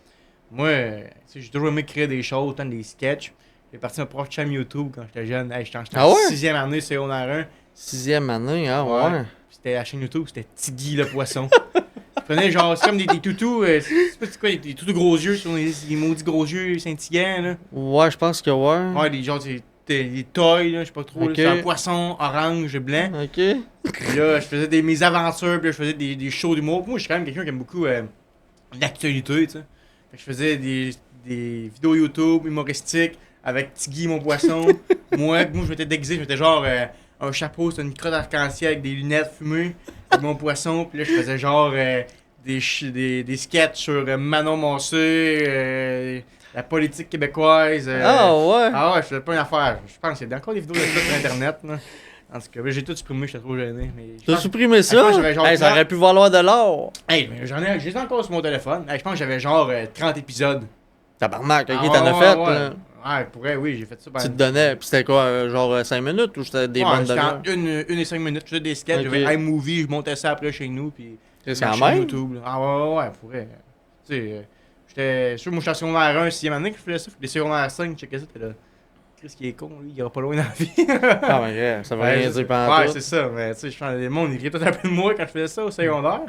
moi, tu sais, j'ai toujours aimé créer des choses, autant des sketchs. J'ai parti un propre chaîne YouTube quand j'étais jeune. Hey, j'étais Ah en ouais? 6e année, secondaire 1. 6e année, ah Ouais. ouais. Puis c'était la chaîne YouTube, c'était Tiggy le poisson. Je prenais genre, c'est comme des toutous, c'est pas c'est quoi, des toutous gros yeux, sur des maudits gros yeux scintillants, là. Ouais, je pense que ouais. Ouais, des genre, des toys, là, je sais pas trop, là. Ok. C'est un poisson orange et blanc. Ok. Puis là, je faisais mes aventures, puis là, je faisais des shows d'humour. Puis moi, je suis quand même quelqu'un qui aime beaucoup l'actualité, tu sais. Fait que je faisais des vidéos YouTube humoristiques avec Tiggy, mon poisson. moi, je m'étais déguisé, je mettais genre un chapeau, c'était une crotte arc-en-ciel avec des lunettes fumées, avec mon poisson. Puis là, je faisais genre des sketchs sur Manon Mancé, la politique québécoise. Ah ouais. Ah ouais, je faisais pas une affaire. Je pense qu'il y a encore des vidéos de ça sur Internet, là. En tout cas, j'ai tout supprimé, j'étais trop gêné. Mais je T'as pense- supprimé ça? moi, j'avais genre Hey, ça 30. aurait pu valoir de l'or. Hey, mais j'ai encore sur mon téléphone. Hey, je pense que j'avais genre 30 épisodes. Tabarnak, ok, Ah, t'en as ouais, fait. ouais. là. Ouais, pour vrai, oui, j'ai fait ça. Tu te donnais. Puis c'était quoi, genre 5 minutes ou c'était des bonnes c'était demi-heures? en une et 5 minutes. Je faisais des sketchs, Ok. j'avais iMovie, je montais ça après chez nous. Puis C'est ma quand chaîne même. YouTube. Là. Ah ouais, pour vrai. Tu sais, j'étais sûr, moi, je suis en secondaire 1, 6e année que je faisais ça. Des secondaires 5, je checkais ça, t'es là. Chris qui est con, lui, il ira pas loin dans la vie. Ah ouais, yeah, ça veut Ouais, rien je dire sais. pendant Ouais, tout. c'est ça. Mais tu sais, je pense que le monde, il riait tout un peu de moi quand je faisais ça au secondaire.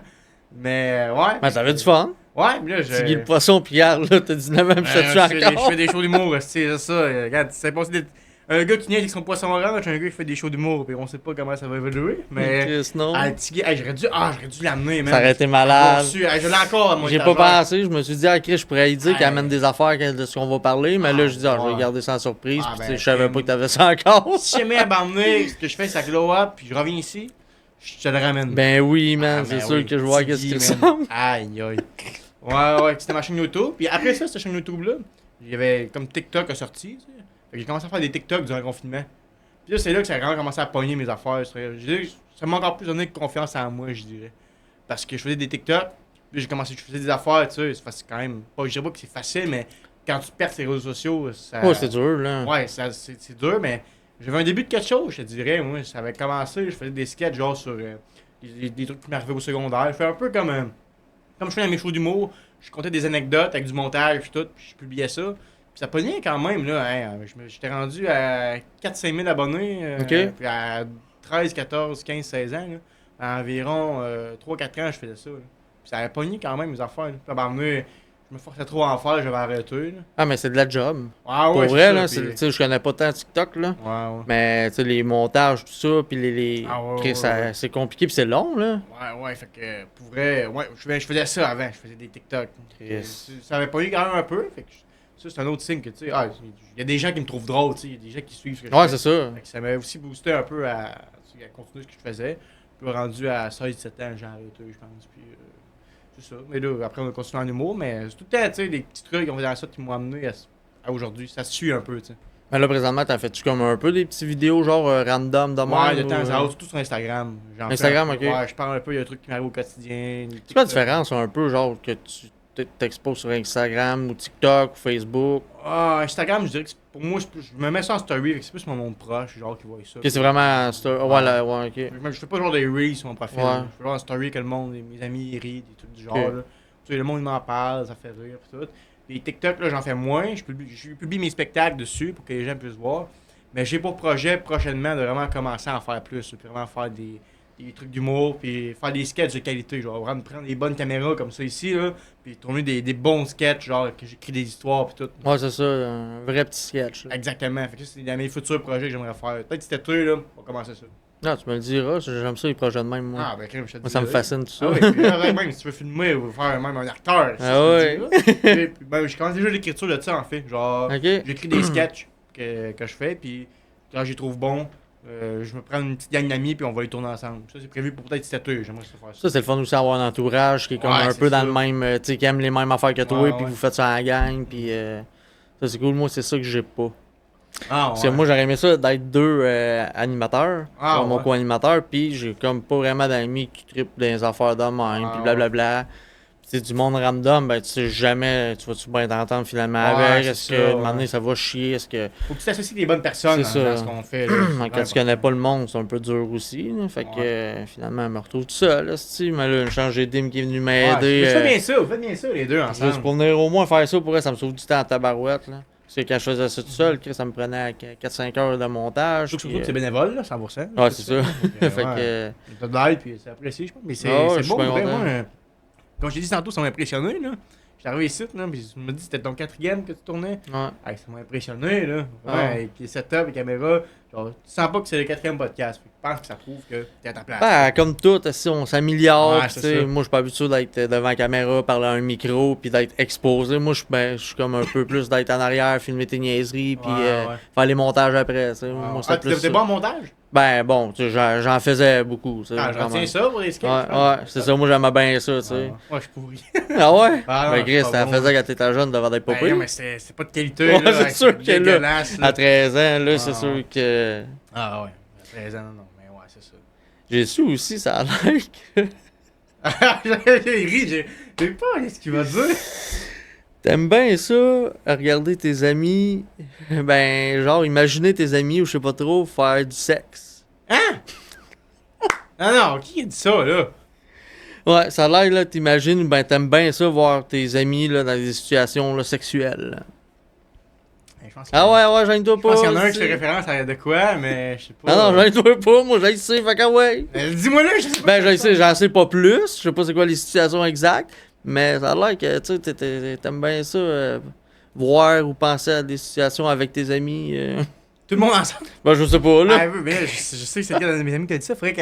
Mais ouais. Mais t'avais du fun. Ouais, mais là, je. Tiggy le poisson, puis hier, là, t'as 19 ans, puis ça je tue encore. fais des shows d'humour, c'est ça. Regarde, c'est passé d'être un gars qui vient avec son poisson orange, un gars qui fait des shows d'humour, puis on sait pas comment ça va évoluer. Mais. Chris, non. Ah, Tiggy, hey, j'aurais dû l'amener, man. Ça aurait été malade. Je l'ai encore à mon J'ai pas étagère. pensé, je me suis dit, ah, Chris, je pourrais lui dire qu'il Ouais. amène des affaires de ce qu'on va parler, mais là, je dis, ah, je vais ouais. garder ça en surprise, Ah, puis ben, tu sais, je savais crème. pas que t'avais ça encore. Si jamais à m'emmener, ce que je fais, ça glow up, puis je reviens ici, je te le ramène. Ben oui, man, Ah, c'est ben sûr oui, que je vois qu'est-ce Tiggy, qu'il man. ressemble. Aïe, aïe. Ouais, c'était ma chaîne YouTube. Puis après ça, cette chaîne YouTube-là, il y avait comme TikTok a sorti, tu sais. Fait que j'ai commencé à faire des TikTok durant le confinement. Puis là, c'est là que ça a vraiment commencé à pogner mes affaires. Ça m'a encore plus donné de confiance en moi, je dirais. Parce que je faisais des TikTok, puis je faisais des affaires, tu sais. C'est quand même. Je dirais pas que c'est facile, mais quand tu perds tes réseaux sociaux, ça. Ouais, c'est dur, là. Ouais, c'est dur, mais j'avais un début de quelque chose, je te dirais. Moi, ça avait commencé, je faisais des sketchs genre sur des trucs qui m'arrivaient au secondaire. Je fais un peu comme je fais dans mes shows d'humour. Je comptais des anecdotes avec du montage puis tout, puis je publiais ça. Puis ça pognait quand même, là. Hein, j'étais rendu à 4-5 000 abonnés. Ok. Puis à 13, 14, 15, 16 ans, là. À environ 3-4 ans, je faisais ça. Là. Puis ça avait pogné quand même mes affaires. Là. Puis à un moment donné, je me forçais trop à en faire, j'avais arrêté. Là. Ah, mais c'est de la job. Ah Pour ouais, vrai, c'est là, ça, puis- tu sais, je connais pas tant TikTok, là. Ouais, ouais. Mais, tu sais, les montages, tout ça, puis Ah ouais, Chris, ouais, ouais. c'est compliqué, puis c'est long, là. Ouais, fait que pour vrai, ouais, je faisais ça avant, je faisais des TikTok. Yes. Ça avait pogné quand même un peu, fait que ça c'est un autre signe que tu sais, il y a des gens qui me trouvent drôle, tu sais, il y a des gens qui suivent ce que je Ouais, fais. c'est ça. Fait que ça m'a aussi boosté un peu à continuer ce que je faisais. Puis rendu à 16-17 ans, j'ai arrêté, je pense. Puis c'est ça. Mais là, après, on a continué en humour, mais c'est tout le temps, tu sais, des petits trucs qu'on fait dans ça qui m'ont amené à aujourd'hui. Ça se suit un peu, tu sais. Mais là, présentement, t'en fais-tu comme un peu des petites vidéos, genre random de Ouais, même, de temps ou, à autre, surtout sur Instagram. J'en fais Instagram, un peu. ok. Ouais, je parle un peu, il y a des trucs qui m'arrivent au quotidien. C'est quoi la différence, un peu, genre, que tu t'exposes sur Instagram, ou TikTok, ou Facebook? Ah, Instagram, je dirais que pour moi, je me mets ça en story, fait que c'est plus mon monde proche, genre, qui voit ça. Ok, c'est vraiment... Ouais, là, ouais, ok. Je fais pas genre des reels sur mon profil. Ouais. Je fais genre en story que le monde, mes amis, ils rient, des trucs du genre. Ok. Là. Tu sais, le monde, il m'en parle, ça fait rire, pis tout. Les TikTok, là, j'en fais moins. Je publie mes spectacles dessus pour que les gens puissent voir. Mais j'ai pour projet prochainement de vraiment commencer à en faire plus. Puis vraiment faire des trucs d'humour, puis faire des sketchs de qualité. Genre, vraiment prendre des bonnes caméras comme ça ici, là. Puis tourner des bons sketchs, genre, que j'écris des histoires, puis tout. Ouais, c'est ça, un vrai petit sketch, là. Exactement. Fait que ça, c'est dans mes futurs projets que j'aimerais faire. Peut-être cet été, là, on va commencer ça. Non, tu me le diras, j'aime ça, les projets de même, moi. Ah, ben, crème, je te Moi, ça me dirai. fascine, tout ça. Ah oui, puis là, même si tu veux filmer ou faire même un acteur. si Ah tu ouais. me dis, là. Puis, ben, j'ai commencé déjà l'écriture de ça en fait. Genre, Ok. j'écris des sketchs que je fais, puis quand j'y trouve bon, je me prends une petite gang d'amis, puis on va les tourner ensemble. Ça, c'est prévu pour peut-être cet été, j'aimerais ça faire ça. Ça, c'est le fun aussi d'avoir un entourage qui est comme Ouais, un c'est peu dans ça. le même, tu sais, qui aime les mêmes affaires que toi, Ouais, puis ouais. vous faites ça en gang, puis ça, c'est cool. Moi, c'est ça que j'ai pas. Ah, Parce que moi, j'aurais aimé ça d'être deux animateurs, Ah, genre mon ouais. co-animateur, puis j'ai comme pas vraiment d'amis qui trippent dans les affaires de même, Ah, puis blablabla. Puis c'est du monde random, ben tu sais jamais, tu vas-tu bien t'entendre finalement Ouais, avec, c'est est-ce ça, que ouais. un moment donné ça va chier, est-ce que... Faut que tu t'associes des bonnes personnes C'est dans ça. ce qu'on fait. Là. C'est Quand tu connais pas le monde, c'est un peu dur aussi, là. Fait que finalement, elle me retrouve tout seul, là, mais là, une change Dim qui est venu m'aider. Vous faites bien ça, les deux ensemble. Juste pour venir au moins faire ça, pour elle, ça me sauve du temps à tabarouette, là. Parce que quand je faisais ça tout seul, Chris, ça me prenait 4-5 heures de montage. Surtout puis, que c'est bénévole, là, 100%. Ouais, c'est ça. Fait fait que... T'as de l'aide, puis c'est apprécié, je pense. Mais c'est Ah ouais, je c'est suis bon, bien pour vrai, content. moi. Comme je t'ai dit tantôt, ça m'a impressionné, là. J'étais arrivé ici, là, puis je me dis que c'était ton quatrième que tu tournais. Ouais. Hey, ça m'a impressionné, là. Ah. Ouais, avec les setups, les caméras. Genre, tu sens pas que c'est le quatrième podcast. Fait que je pense que ça prouve que t'es à ta place. Ben, comme tout, si on s'améliore. Ouais, Puis, c'est tu sais, ça. moi, je suis pas habitué d'être devant la caméra, parler à un micro, puis d'être exposé. Moi, je suis comme un peu plus d'être en arrière, filmer tes niaiseries, puis Ouais. faire les montages après. Tu sais. Moi, Ah, c'est plus t'es ça. bon en montage? Ben, bon, tu sais, j'en faisais beaucoup. Tu sais, Ah, quand j'en tiens même. ça pour les sketchs. Ouais, c'est ça. Moi, j'aimais bien ça, tu sais. Ouais, je suis pourri. Ah ouais? Ah, Ben, non, Chris, c'est pas t'en bon. faisais quand t'étais jeune, devant d'être pas Ben, pire. non, mais c'est pas de qualité, Ouais, là. c'est Hey, sûr que là, dégueulasse, là. À 13 ans, là, c'est Ah, sûr ouais. que. Ah, ouais. À 13 ans, non, mais ouais, c'est ça. J'ai su aussi, ça a l'air que. Il rit, j'ai pas ce qu'il va dire. T'aimes bien ça, regarder tes amis, ben, genre, imaginer tes amis ou je sais pas trop, faire du sexe. Non, qui a dit ça, là? Ouais, ça a l'air, là, t'imagines, ben, t'aimes bien ça, voir tes amis, là, dans des situations, là, sexuelles. là. Je pense Ah ouais, gêne-toi Je pas. pense qu'il y en a un qui c'est- fait référence à de quoi, mais je sais pas. Ah non, gêne-toi pas, moi, j'ai sais, fait que ouais. Dis-moi là, je sais pas. Ben, j'en sais pas plus, je sais pas c'est quoi les situations exactes, mais ça a l'air que, tu sais, t'aimes bien ça, voir ou penser à des situations avec tes amis. Tout le monde ensemble. Ben, je sais pas, là. Ah, oui, mais là, je sais que c'est quel de mes amis qui a dit ça. Faudrait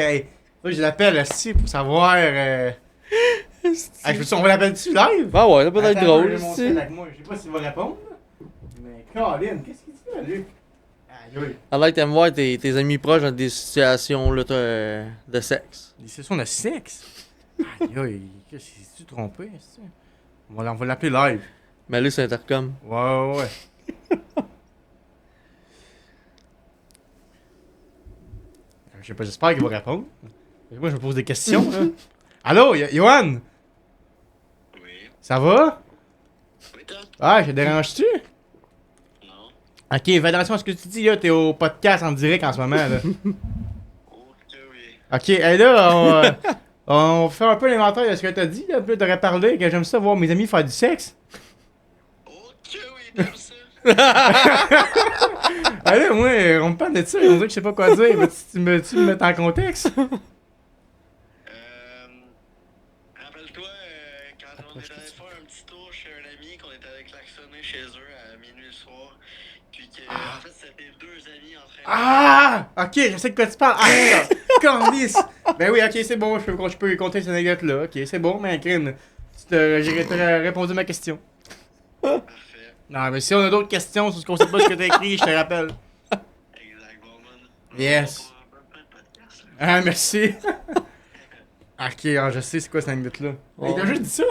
que je l'appelle aussi pour savoir. On va l'appeler-tu live? Ah ouais, ça peut être Attends, drôle, j'ai mon aussi. sel avec moi. Je sais pas s'il va répondre. là. Mais Colin, qu'est-ce qu'il dit là, lui? Aïe, aïe. Ça a l'air que t'aimes voir tes amis proches dans des situations là, de sexe. Des sessions de sexe? Aïe, aïe. Qu'est-ce que tu trompé? est-ce que- On va l'appeler live. Mais là, c'est intercom. Ouais. Je sais pas, j'espère qu'il va répondre. Moi, je me pose des questions, là. Allô, Yohan? Oui. Ça va? Oui, toi? Ah, je te dérange-tu? Non. Ok, fais attention à ce que tu dis, là. T'es au podcast en direct en ce moment, là. Ok, oui. Ok, et là, on fait un peu l'inventaire de ce que t'as dit, là. Puis là, t'aurais parlé que j'aime ça voir mes amis faire du sexe. Ok, oui, t'aimes ça? Ah là, moi, on me parle de ça, on dirait que je sais pas quoi dire. Tu me mets en contexte? Rappelle-toi, quand on est allé faire un petit tour chez un ami, qu'on était allé klaxonner chez eux à minuit le soir, puis que, en fait, c'était deux amis en train de... Ah! Ok, je sais de quoi tu parles. Ah, cornice! Ben oui, ok, c'est bon, je peux compter cette anecdote-là. Ok, c'est bon, mais crime, j'ai répondu à ma question. Parfait. Non, mais si on a d'autres questions sur ce qu'on sait pas ce que t'as écrit, je te rappelle. Exact, bon, man. Yes. On va faire un podcast, là. Ah, merci. Ok, je sais c'est quoi cette anecdote-là. Mais il t'a juste dit ça?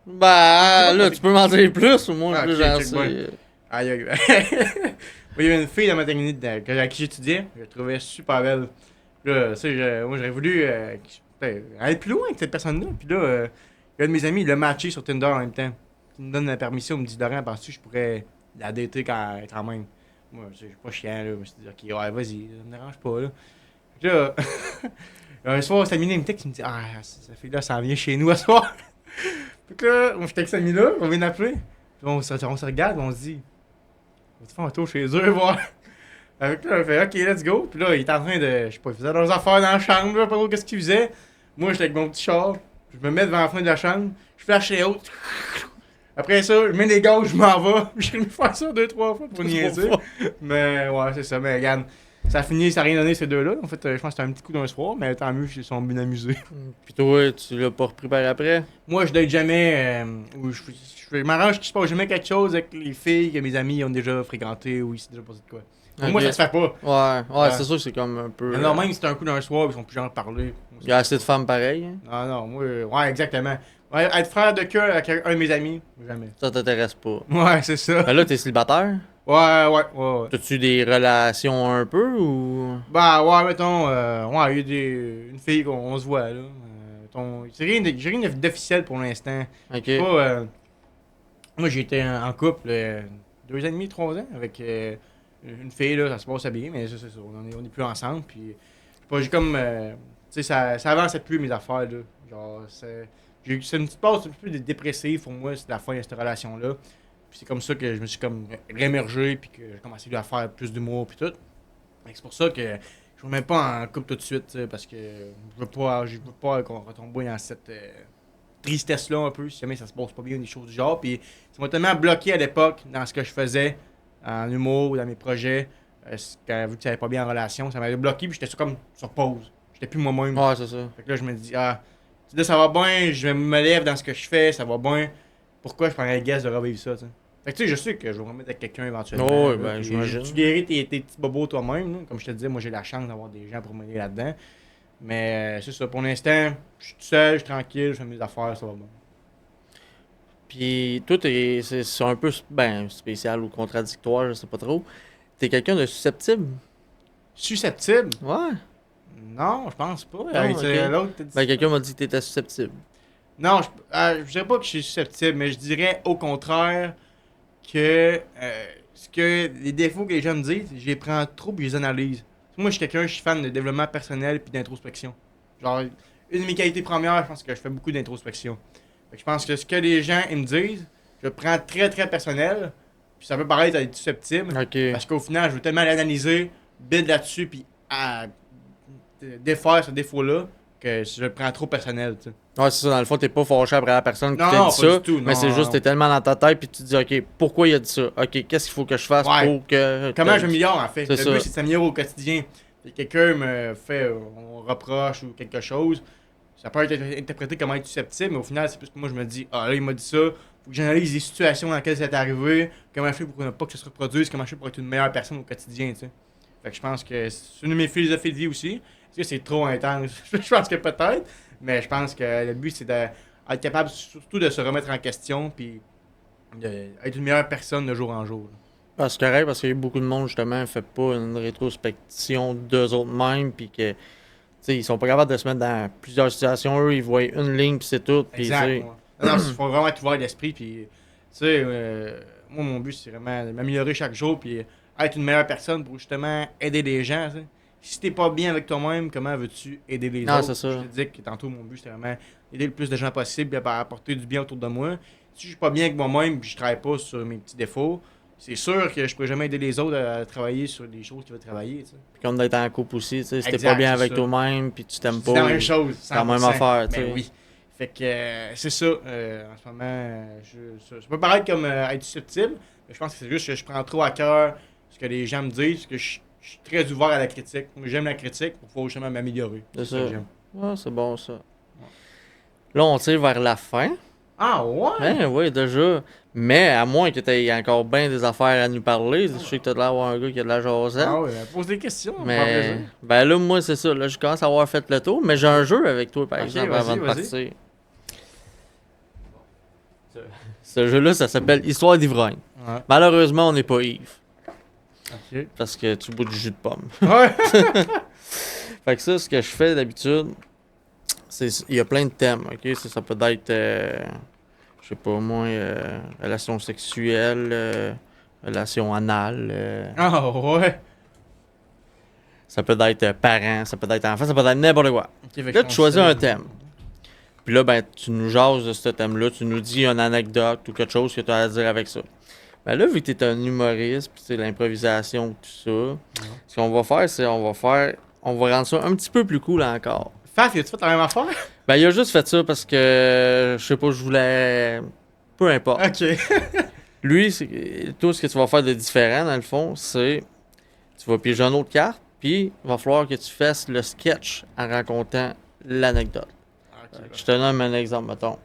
Bah, là, tu peux m'en dire plus, au moins, Ah, plus ok, j'en check sais. bien. Aïe, aïe. Moi, il y avait une fille dans ma technique avec qui j'étudiais, je la trouvais super belle. Puis là, tu sais, moi, j'aurais voulu aller plus loin que cette personne-là. Puis là, il y a un de mes amis, il l'a matché sur Tinder en même temps. Il me donne la permission, il me dit, Laurent, penses-tu que je pourrais la dater quand même? Moi, je suis pas chiant, là. Je me suis dit, ok, ouais, vas-y, ça me dérange pas, là. Puis là, un soir, Samina, il me texte, il me dit, ah, cette fille-là, ça vient chez nous à soir. Fait que là, moi, je texte Samina, on vient d'appeler. Puis on se regarde, on se dit, on va te faire un tour chez eux, voir. Avec là, on fait OK, let's go. Puis là, il était en train de. Je sais pas, il faisait leurs affaires dans la chambre, là, pas trop qu'est-ce qu'il faisait. Moi, j'étais avec mon petit char. Je me mets devant la fenêtre de la chambre. Je flash les autres. Après ça, je mets les gars, je m'en vais. J'ai dû faire ça 2-3 fois pour niaiser. Mais ouais, c'est ça. Mais regarde, ça a fini, ça a rien donné ces deux-là. En fait, je pense que c'était un petit coup d'un soir, mais tant mieux, ils sont bien amusés. Puis toi, tu l'as pas repris par après? Moi, je date jamais. Je m'arrange qu'il se passe jamais quelque chose avec les filles que mes amis ont déjà fréquenté ou ils s'est déjà passé de quoi. Pour moi, Ok. ça se fait pas. Ouais, c'est sûr que c'est comme un peu. Alors, même si c'est un coup d'un soir, ils sont plus genre parler. Il y a assez de femmes pareilles. Hein? Non, non, moi, ouais, exactement. Ouais, être frère de cœur avec un de mes amis, jamais. Ça t'intéresse pas. Ouais, c'est ça. Ben là, t'es célibataire? Ouais. T'as-tu des relations un peu ou. Bah, ouais, mettons, ouais, il y a une fille qu'on se voit, là. J'ai rien d'officiel pour l'instant. Ok. Pas, moi, j'ai été en couple 2 ans et demi, 3 ans avec une fille, là, ça se passe bien, mais c'est ça, on est plus ensemble, puis j'ai comme, tu sais, ça avance plus mes affaires, là. Genre, c'est une petite passe un peu dépressive pour moi, c'est la fin de cette relation-là. Puis c'est comme ça que je me suis comme réémergé, puis que j'ai commencé à faire plus d'humour, puis tout. Fait que c'est pour ça que je ne me mets pas en couple tout de suite, tu sais, parce que je veux pas qu'on retombe dans cette tristesse-là un peu, si jamais ça se passe pas bien, des choses du genre. Puis ça m'a tellement bloqué à l'époque dans ce que je faisais, en humour ou dans mes projets, vu que ça allait pas bien en relation, ça m'avait bloqué, puis j'étais comme sur pause. J'étais plus moi-même. Ouais, c'est ça. Fait que là, je me dis, là, ça va bien, je me lève dans ce que je fais, ça va bien. Pourquoi je prendrais le guess de revivre ça, tu sais? Fait que tu sais, je sais que je vais me remettre avec quelqu'un éventuellement. Oh, ouais, là, ben, puis j'imagine. Tu guéris tes petits bobos toi-même, là. Comme je te disais, moi j'ai la chance d'avoir des gens pour m'aider là-dedans. Mais c'est ça, pour l'instant, je suis tout seul, je suis tranquille, je fais mes affaires, ça va bien. Puis toi, c'est un peu ben, spécial ou contradictoire, je sais pas trop. T'es quelqu'un de susceptible? Susceptible? Ouais. Non, je pense pas. ok. L'autre, t'as dit Ben, ça. quelqu'un m'a dit que t'étais susceptible. Non, je dirais pas que je suis susceptible, mais je dirais au contraire que les défauts que les gens me disent, je les prends trop et je les analyse. Moi, je suis fan de développement personnel et d'introspection. Genre, une de mes qualités premières, je pense que je fais beaucoup d'introspection. Fait que je pense que ce que les gens ils me disent, je le prends très très personnel. Puis ça peut paraître être susceptible. Ok. Parce qu'au final, je veux tellement l'analyser, build là-dessus, puis défaire ce défaut-là, que je le prends trop personnel, tu sais. Ouais, c'est ça, dans le fond, t'es pas fâché après la personne qui Non, t'a non, dit pas ça. du tout, mais non, c'est juste, non. t'es tellement dans ta tête, puis tu te dis, ok, pourquoi il a dit ça? Ok, qu'est-ce qu'il faut que je fasse Ouais. pour que. Comment je m'améliore en fait? C'est Le ça. but c'est de s'améliorer au quotidien. Si quelqu'un me fait un reproche ou quelque chose, ça peut être interprété comme être susceptible, mais au final c'est plus que moi je me dis, ah là il m'a dit ça, faut que j'analyse les situations dans lesquelles ça est arrivé, comment je fais pour ne pas que ça se reproduise, comment je fais pour être une meilleure personne au quotidien, tu sais. Fait que je pense que c'est une de mes philosophies de vie aussi. Est-ce que c'est trop intense? Je pense que peut-être, mais je pense que le but c'est d'être capable surtout de se remettre en question puis d'être une meilleure personne de jour en jour. Ah, c'est correct parce qu'il y a beaucoup de monde, justement, fait pas une rétrospection d'eux autres mêmes, puis que, tu sais, ils sont pas capables de se mettre dans plusieurs situations. Eux, ils voient une ligne, puis c'est tout. Puis, Exact. tu sais, Ouais. Non, il faut vraiment être ouvert d'esprit. Puis, tu sais, moi, mon but, c'est vraiment de m'améliorer chaque jour. Puis, être une meilleure personne pour justement aider les gens. Tu sais. Si t'es pas bien avec toi-même, comment veux-tu aider les Non, autres? c'est ça. Je te dis que tantôt, mon but, c'était vraiment aider le plus de gens possible et apporter du bien autour de moi. Si je suis pas bien avec moi-même puis je travaille pas sur mes petits défauts, c'est sûr que je pourrais jamais aider les autres à travailler sur des choses qu'ils veulent travailler. Tu sais. puis comme d'être en couple aussi, tu sais, si t'es Exact, pas bien c'est avec ça. toi-même, puis tu t'aimes C'est la pas, même chose. c'est la même 100%. affaire, tu Ben sais. oui. Fait que c'est ça. En ce moment, ça peut paraître comme être susceptible, mais je pense que c'est juste que je prends trop à cœur ce que les gens me disent, parce que je suis très ouvert à la critique. Moi, j'aime la critique pour pouvoir justement m'améliorer. C'est ça ça. que j'aime. Ouais, c'est bon, ça. Là, on tire vers la fin. Ah ouais? Ben oui, déjà. Mais à moins que tu aies encore bien des affaires à nous parler. Je sais que tu as l'air d'avoir un gars qui a de la jasette. Ah ouais, pose des questions, ça me fait mais plaisir. ben là, moi, c'est ça. Là, je commence à avoir fait le tour. Mais j'ai un jeu avec toi, par Ok, exemple, vas-y, avant de vas-y. partir. Ce jeu-là, ça s'appelle Histoire d'ivrogne. Ouais. Malheureusement, on n'est pas Yves. Ok. Parce que tu bois du jus de pomme. Ouais. Fait que ça, ce que je fais d'habitude, c'est il y a plein de thèmes, ok? Ça peut être, je sais pas moi, relation sexuelle, relation anale, Ah ouais. ça peut être parents, ça peut être enfants, ça peut être n'importe quoi. Ok, fait que Là, je tu choisis pense un thème. Puis là, ben, tu nous jases de ce thème-là, tu nous dis une anecdote ou quelque chose que tu as à dire avec ça. Ben là, vu que tu es un humoriste, puis c'est l'improvisation, tout ça, ce qu'on va faire, c'est on va rendre ça un petit peu plus cool encore. Faf, as-tu fait la même affaire? Ben, il a juste fait ça parce que, je sais pas, je voulais... Peu importe. Ok. Lui, tout ce que tu vas faire de différent, dans le fond, c'est... Tu vas piéger une autre carte, puis il va falloir que tu fasses le sketch en racontant l'anecdote. Je te donne un exemple, mettons.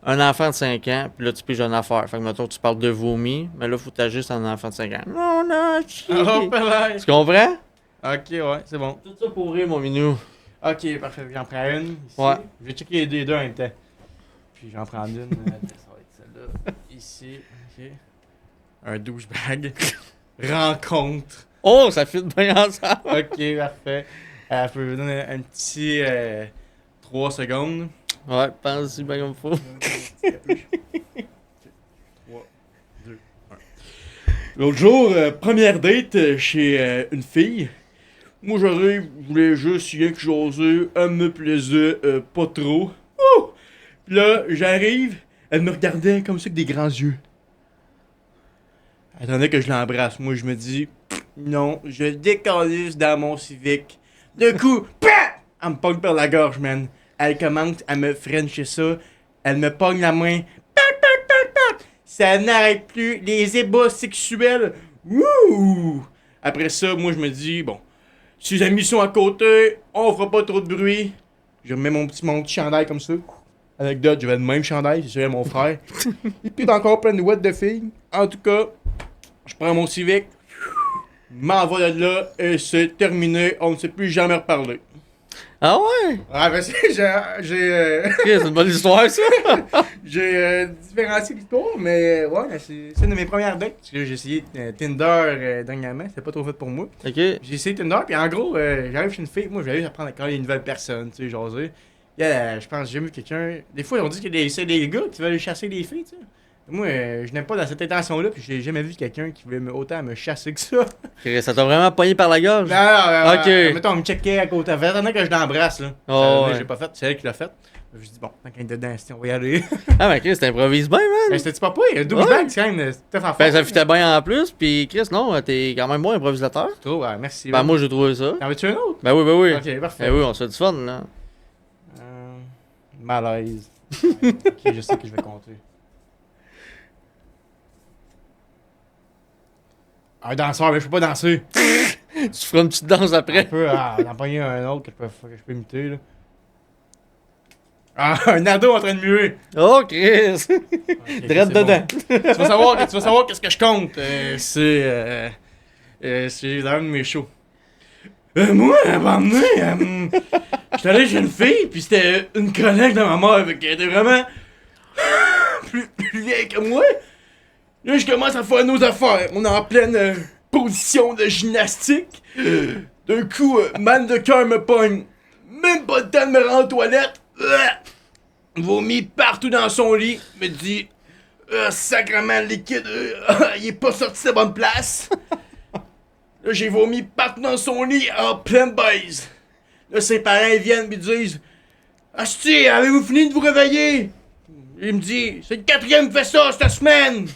Un enfant de 5 ans, puis là, tu piges une affaire. Fait que, mettons, tu parles de vomi, mais là, faut t'agir sur un enfant de 5 ans. Non, non, Oh, palais. Tu comprends? Ok, ouais, c'est bon. Tout ça pour rire, mon minou. Ok, parfait. J'en prends une. Ici. Ouais. Je vais checker les deux en même temps. Puis j'en prends une. Ça va être celle-là. Ici. Ok. Un douchebag. Rencontre. Oh, ça fit bien ensemble. Ok, parfait. Elle peut me donner un petit 3 secondes. Ouais, pense-y bien comme faut. 3, 2, 1. L'autre jour, première date chez une fille. Moi, j'arrive, je voulais juste rien que jaser, elle me plaisait pas trop. Ouh! Puis là, j'arrive, elle me regardait comme ça avec des grands yeux. Elle attendait que je l'embrasse. Moi, je me dis, non, je décalisse dans mon Civic. De coup, PAH! Elle me pogne par la gorge, man. Elle commence à me frencher ça. Elle me pogne la main. Pac, pac, pac, pac. Ça n'arrête plus. Les ébats sexuels. Wouh! Après ça, moi, je me dis, bon, si les amis sont à côté, on fera pas trop de bruit. Je remets mon petit chandail comme ça. Anecdote, j'avais le même chandail, c'est celui de mon frère. Et puis, encore plein de ouettes de filles. En tout cas, je prends mon Civic, m'envoie de là, et c'est terminé. On ne s'est plus jamais reparlé. Ah ouais? Ah, ben, C'est une bonne histoire, ça. j'ai différencié l'histoire, mais ouais, c'est une de mes premières dates. Parce que j'ai essayé Tinder dernièrement, c'était pas trop fait pour moi. Ok. J'ai essayé Tinder, puis en gros, j'arrive chez une fille, moi, j'arrive à apprendre à connaître une nouvelle personne, tu sais, jaser. Je pense que j'ai vu quelqu'un. Des fois, on dit que c'est des gars qui veulent chasser des filles, tu sais. Moi, je n'aime pas dans cette intention-là, puis j'ai jamais vu quelqu'un qui voulait autant me chasser que ça. Ok, ça t'a vraiment pogné par la gorge? Non, Ok. Mettons, on me checkait à côté. Attendez que je l'embrasse, là. Oh, ouais. J'ai pas fait, c'est elle qui l'a fait. Je me suis dit, bon, tant qu'elle est dedans, on va y aller. Ah, ben Chris, t'improvises bien, Mais man. c'était pas pire, un douchebag, c'est quand même tough à Ben, faire. ça fitait bien en plus, pis Chris, non, t'es quand même bon improvisateur. Trop, ouais, merci. Ben, moi, j'ai trouvé ça. T'en veux-tu un autre? Ben oui, ben oui. Ok, parfait. Ben oui, on se fait du fun, là. Malaise. Ok, je sais que je vais compter. Un danseur, mais je peux pas danser. Tu feras une petite danse Un après. peu, d'en pogner un autre que je peux imiter, là. Ah, un ado en train de muer. Oh, Chris. Ok, Drette c'est dedans. bon. Tu vas savoir qu'est-ce que je compte. C'est dans un de mes shows. Moi, à un moment donné, j'étais allé chez une fille, puis c'était une collègue de ma mère, qui était vraiment plus vieille que moi. Là, je commence à faire nos affaires. On est en pleine position de gymnastique. D'un coup, mal de cœur me pogne. Même pas le temps de me rendre aux toilettes. Vomi partout dans son lit. Me dit, sacrement le liquide, il est pas sorti de la bonne place. Là, j'ai vomi partout dans son lit en pleine baise. Là, ses parents ils viennent me disent, Asti, avez-vous fini de vous réveiller? Il me dit, c'est le 4e qui fait ça cette semaine.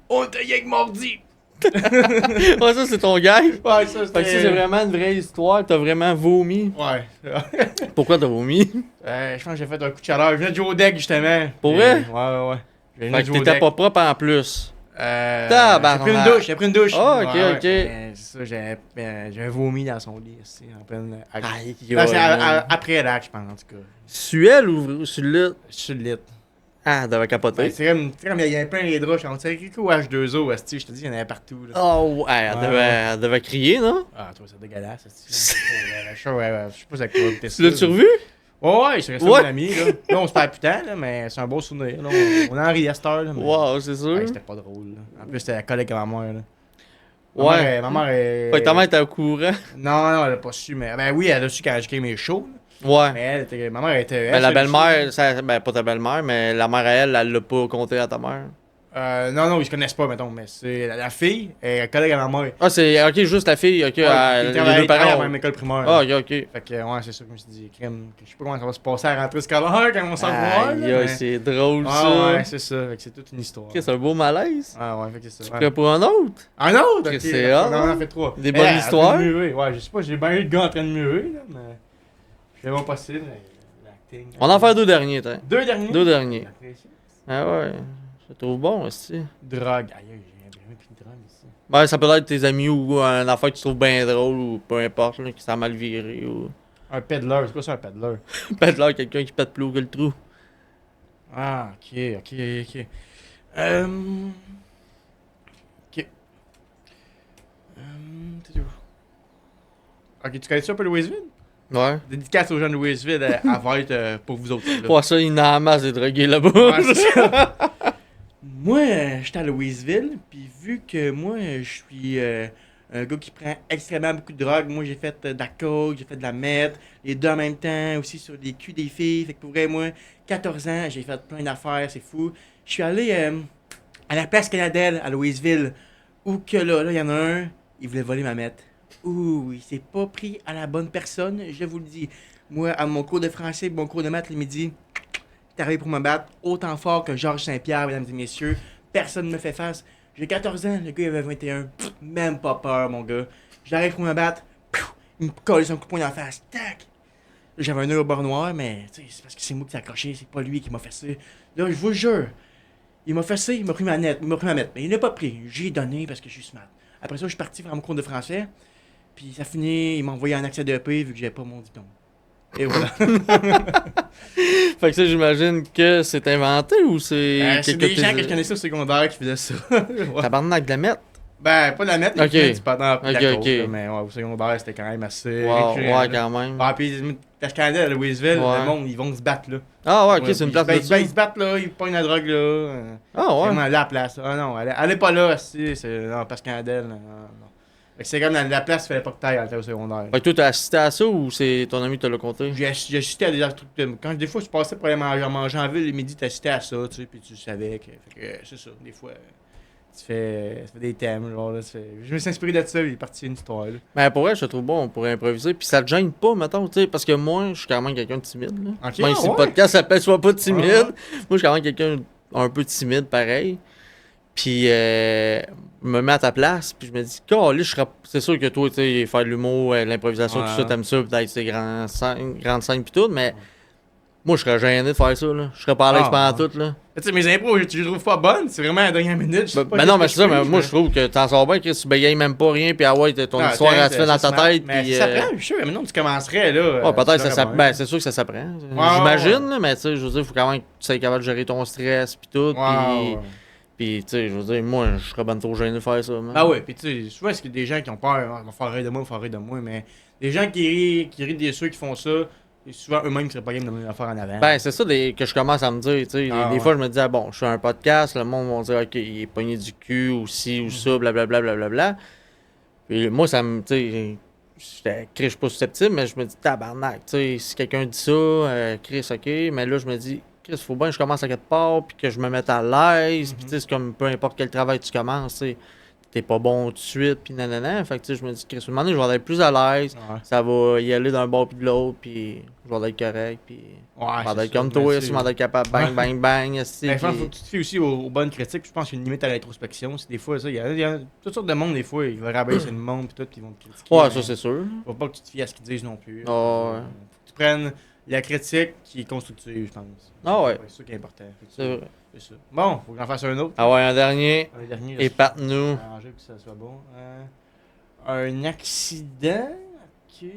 On était avec mardi. Ouais, ça, c'est ton gars. Ouais, ça, Fait que ça, c'est vraiment une vraie histoire. T'as vraiment vomi. Ouais. Pourquoi t'as vomi? Je pense que j'ai fait un coup de chaleur. Je venais de jouer au deck, justement. Pour Puis, vrai? Ouais. Je venais Fait de que jouer au t'étais deck. pas propre en plus. J'ai pris une douche. Ah, ok, ok. C'est ça, j'ai vomi dans son lit, aussi, en pleine acte. Aïe, Ben, c'est man. après l'acte, je pense, en tout cas. Suel ou sur le lit? Je suis le lit. Ah, devait capoter. Ben, c'est comme, tu sais, comme il y avait plein les draps, on dirait que H2O, asti, je te dis, il y en avait partout, là. Oh, ouais, elle devait crier, non? Ah, toi, c'est dégueulasse, asti. Je sais pas si quoi goûter ça. Tu l'as-tu revu? Ouais, c'est resté Ouais. mon ami, là. Là, on se perd plus tant, là, mais c'est un beau souvenir, là. On en rit à cette heure, là. Mais... Wow, c'est sûr. Ouais, c'était pas drôle, là. En plus, c'était la collègue à ma mère, là. Ouais. Ma mère est... Fait que ta mère était au courant. Non, elle a pas su, mais... Ben oui, elle a su quand j'ai créé mes shows, là. Ouais. Mais ma mère était... Ben, la belle-mère, ben, pas ta belle-mère, mais la mère à elle, elle l'a pas compté à ta mère. Non, ils se connaissent pas, mettons, mais c'est la fille est collègue à ma mère. Ah, c'est, ok, juste la fille, ok, Ouais, les ils deux travaillent à la parents. même école primaire. Ah, là. ok, ok. Fait que, ouais, c'est ça que je me suis dit, crème, je sais pas comment ça va se passer à la rentrée scolaire quand on s'en va. Aïe, aïe, c'est drôle, ça. Ouais, c'est ça, fait que c'est toute une histoire. Ok, c'est un beau malaise. Ouais, fait que c'est ça. Prêt pour un autre? Un autre? Ok, Ok, c'est on hot, en a hein? fait 3. Des bonnes histoires? Ouais, je sais pas, j'ai bien eu le gars en train de murer, là, mais. C'est vraiment possible, l'acting. On en fait 2 derniers, t'as. 2 derniers? 2 derniers. J'apprécie. Ah ouais, je te trouve bon aussi. Drogue. Aïe, j'ai jamais pris de drogue ici. Ben, ça peut être tes amis ou un affaire que tu trouves bien drôle ou peu importe, là, qui s'est mal viré ou. Un peddler, c'est quoi ça un peddler? Pète là quelqu'un qui pète plus haut que le trou. Ah, ok. Ok. T'es où? Ok, tu connais ça un peu Louisville? Ouais. Dédicace aux jeunes de Louisville à être pour vous autres. là. Pour ça, il y en a en masse des drogués là-bas. Ouais, c'est ça. Moi, j'étais à Louisville, puis vu que moi, je suis un gars qui prend extrêmement beaucoup de drogue, moi j'ai fait de la coke, j'ai fait de la meth, les deux en même temps, aussi sur les culs des filles. Fait que pour vrai, moi, 14 ans, j'ai fait plein d'affaires, c'est fou. Je suis allé à la place Canadelle à Louisville, où que là, il y en a un, il voulait voler ma meth. Ouh, il s'est pas pris à la bonne personne, je vous le dis. Moi, à mon cours de français, mon cours de maths le midi, t'es arrivé pour me battre autant fort que Georges Saint-Pierre, mesdames et messieurs. Personne ne me fait face. J'ai 14 ans, le gars il avait 21. Pff, même pas peur, mon gars. J'arrive pour me battre. Pff, il me colle son coup de poing dans la face. Tac! J'avais un œil au bord noir, mais c'est parce que c'est moi qui t'ai accroché, c'est pas lui qui m'a fessé. Là, je vous le jure. Il m'a fessé, il m'a pris ma mette, mais il l'a pas pris. J'ai donné parce que je suis smart. Après ça, je suis parti faire mon cours de français. Puis ça finit, il m'a envoyé un accès de EP vu que j'avais pas mon diplôme. Et voilà. Fait que ça, j'imagine que c'est inventé ou c'est. C'est des gens que je connaissais au secondaire qui faisaient ça. Ouais. Tabarnak de la mettre. Ben, pas de la mettre, mais Ok. tu peux attendre Ok, la coke, ok. là, mais ouais, au secondaire, c'était quand même assez Wow, récurrent, ouais, là. quand même. Ah, puis parce qu'à Louisville, Ouais. le monde, ils vont se battre, là. Ah ouais, ok, Ouais, c'est une puis, place de ça. ils se battent, là, ils pognent la drogue, là. Ah C'est ouais. vraiment la place. Ah non, elle est pas là, si, c'est... Non, parce qu'à Adèle, non. Fait que c'est comme la place, il fallait pas que t'ailles à l'état au secondaire. Fait que toi, t'as assisté à ça ou c'est ton ami qui te l'a compté? J'ai assisté à des trucs. Quand des fois, je passais pour aller manger en ville, le midi, t'assistais à ça, tu sais, puis tu savais que. Fait que c'est ça, des fois. Tu fais des thèmes, genre, là, je me suis inspiré de ça, il est parti une histoire, là. Mais pour vrai, je te trouve bon, on pourrait improviser. Puis ça te gêne pas, mettons, tu sais, parce que moi, je suis quand même quelqu'un de timide. Là. Ok, Même si ouais. le podcast s'appelle Sois pas timide, Ouais. moi, je suis quand même quelqu'un un peu timide, pareil. Puis, je me mets à ta place, puis je me dis, calé, je serais. C'est sûr que toi, tu sais, faire de l'humour, l'improvisation, Ouais. tout ça, t'aimes ça, peut-être ces grandes scènes, puis tout, mais moi, je serais gêné de faire ça, là. Je serais pas à l'aise Ah, pendant ouais. tout, là. Tu sais, mes impros, tu les trouves pas bonnes, c'est vraiment à la dernière minute. je sais pas Ben non, qu'est-ce mais que c'est ça, je fais, mais moi, je trouve que t'en sors bien, Chris, tu bégayes même pas rien, puis ah ouais, ton Ah, histoire, tiens, elle se fait dans c'est ta smart. tête, Mais puis. ça s'apprend, je suis sûr, mais non, tu commencerais, là. Ouais, peut-être tu ça l'aurais s'apprend. pas. Ben, c'est sûr que ça s'apprend. Ouais, J'imagine, ouais. là, mais tu sais, je veux dire, il faut quand même que tu sois capable de gérer ton stress, puis tout. Ouais, ouais. Puis, tu sais, je veux dire, moi, je serais ben trop gêné de faire ça. Man. Ah ouais, pis tu sais, souvent, c'est qu'il y a des gens qui ont peur, ils vont faire rire de moi, mais des gens qui rient de ceux qui font ça, Et souvent, eux-mêmes, ils seraient pas game de mener l'affaire en avant. Ben, c'est ça que je commence à me dire. Tu sais, des ouais. fois, je me dis, ah, bon, je fais un podcast, le monde va dire, OK, il est pogné du cul, ou ci, ou ça, blablabla, blablabla. Puis moi, ça me. Tu sais, je suis pas susceptible, mais je me dis, tabarnak, tu sais, si quelqu'un dit ça, Chris, OK, mais là, je me dis, Chris, faut bien que je commence à quelque part, puis que je me mette à l'aise, puis tu sais, c'est comme peu importe quel travail tu commences, tu sais, t'es pas bon tout de suite, puis nanana. Fait que tu sais, je me dis, Chris, à un moment donné, je vais être plus à l'aise, ça va y aller d'un bord puis de l'autre, puis je vais être correct, puis je vais être comme toi, si je vais être capable, bang, bang, bang, il faut que tu te fies aussi aux bonnes critiques, puis je pense qu'il y a une limite à l'introspection. Des fois, il y a toutes sortes de monde, des fois, ils vont rabaisser le monde, puis tout, puis ils vont te critiquer. Ouais, ça, c'est sûr. Faut pas que tu te fies à ce qu'ils disent non plus. Ouais. Faut que tu prennes la critique qui est constructive, je pense. Ah ouais. C'est ça qui est important. C'est vrai. C'est ça. Bon, faut que j'en fasse un autre. Ah ouais, un dernier. Un dernier. Épate-nous. Arranger que ça soit bon. Un accident. Ok.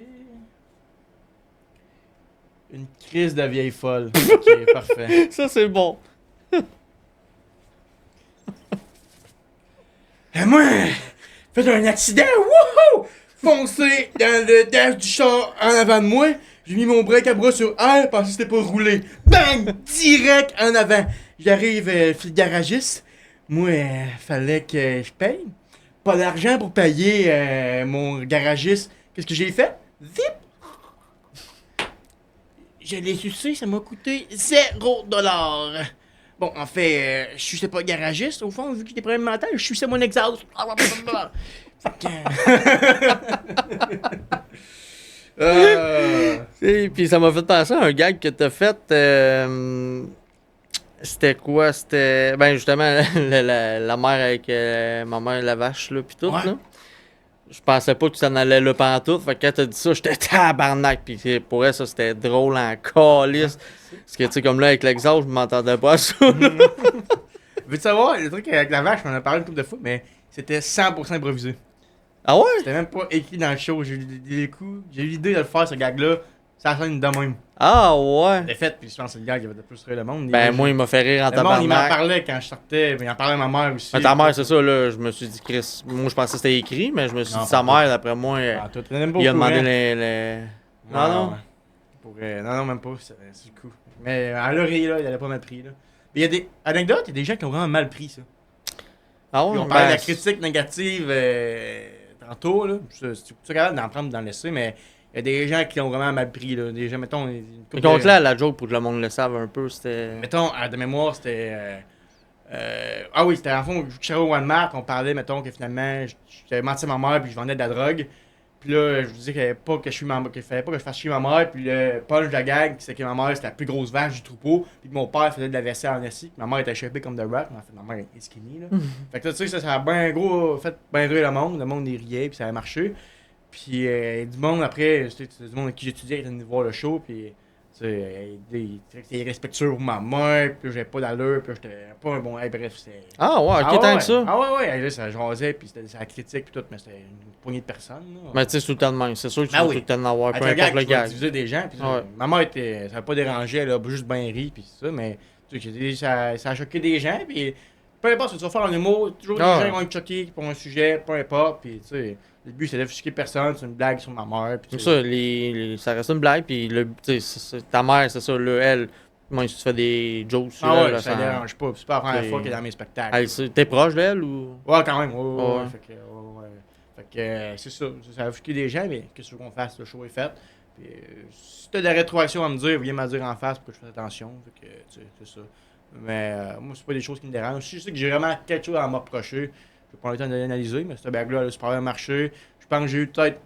Une crise de vieille folle. Ok, parfait. Ça, c'est bon. Et moi, fait un accident. Wouhou! Foncé dans le dash du char en avant de moi. J'ai mis mon break à bras sur R parce que c'était pas roulé. Bang! Direct en avant. J'arrive, fil garagiste. Moi, fallait que je paye. Pas d'argent pour payer mon garagiste. Qu'est-ce que j'ai fait? Zip! Je l'ai sucé, ça m'a coûté 0$. Bon, en fait, je suçais pas garagiste. Au fond, vu qu'il y a des problèmes mentaux, je suçais mon exhaust. Et puis ça m'a fait penser à un gag que t'as fait. C'était quoi? C'était. Ben justement, la mère avec ma mère, la vache, là, pis tout, Ouais. là. Je pensais pas que tu t'en allais là pantoute. Fait que quand t'as dit ça, j'étais tabarnak. Pis pour elle, ça, c'était drôle en calice. Parce que, tu sais, comme là, avec l'exhaust, je m'entendais pas à ça. Veux-tu savoir, le truc avec la vache, on en a parlé une couple de fois, mais c'était 100% improvisé. Ah ouais? C'était même pas écrit dans le show. J'ai eu des coups. J'ai eu l'idée de le faire, ce gag-là. Ça sonne de même. Ah ouais? C'était fait, puis je pense que c'est le gag qui avait le plus rire le monde. Ben, moi, il m'a fait rire en le monde, il m'en tabarnak. parlait quand je sortais, mais il en parlait à ma mère aussi. Mais ta mère, c'est ça, là. Je me suis dit, Chris. Moi, je pensais que c'était écrit, mais je me suis Non, dit, sa pas mère, d'après moi, Ah, toi, t'es même pas il a au courant. demandé les. Non, non. Non, même pas. C'est le coup. Mais à l'oreille, là, il avait pas mal pris, là. Mais il y a des anecdotes, il y a des gens qui ont vraiment mal pris ça. Ah Ils ouais? ont parlé de la Ben, critique négative tantôt, là. C'est capable d'en prendre, d'en laisser, mais il y a des gens qui l'ont vraiment mal pris, là. Des gens, mettons. donc là, la joke, pour que le monde le sache un peu, c'était. Mettons, de mémoire, c'était. Ah oui, c'était en fond, je suis au Walmart, on parlait, mettons, que finalement, j'avais menti à ma mère, puis je vendais de la drogue. Puis là, je vous disais qu'il fallait pas que je fasse chier ma mère. Puis le punch de la gag, c'est que ma mère, c'était la plus grosse vache du troupeau. Puis que mon père faisait de la vaisselle en assis. Ma mère était shapée comme The Rock. Mais en fait, ma mère est skinny, là. Fait que là, tu sais, ça a bien gros fait bien rire le monde. Le monde, il riait, puis ça a marché. Puis du monde, après, c'était du monde avec qui j'étudiais, qui était venu voir le show. Puis, tu sais, il était irrespectueux pour ma mère. Puis j'avais pas d'allure. Puis j'étais pas un bon. Hey, bref, c'était. Ah ouais, ok, ouais, tant ouais. que ça. Ah ouais, là, ça jasait, puis c'était la critique, puis tout, mais c'était une poignée de personnes. Là. Mais tu sais, c'est tout le temps de même. C'est sûr que tu Ah vas oui. tout le temps en avoir, peu Avec importe le qui va gag. diviser des gens, puis Ouais. ma mère était, ça n'a pas dérangé, elle a juste bien ri, puis ça, mais tu sais, ça a choqué des gens, puis peu importe si tu vas faire un humour, toujours des Ah gens ouais. qui vont être choqués pour un sujet, peu importe, puis tu sais, le but c'est d'offusquer personne, c'est une blague sur ma mère, puis Comme tu ça, sais. ça reste une blague, puis tu sais, ta mère, c'est ça, là, elle, moi, si tu fais des jokes sur Ah elle, ouais, là, ça dérange pas, c'est pas la première c'est- fois qu'elle est dans mes spectacles. T'es proche d'elle ou. Ouais, quand même, ouais. Ouais. Fait que c'est ça, ça a offusqué des gens, mais qu'est-ce qu'on fasse, le show est fait. Puis si t'as des rétroactions à me dire, viens me dire en face pour que je fasse attention. Fait que, tu sais, c'est ça. Mais moi, c'est pas des choses qui me dérangent. Si je sais que j'ai vraiment quelque chose à me reprocher, je vais prendre le temps de l'analyser, mais cette bague-là, elle a super bien marché. Je pense que j'ai eu peut-être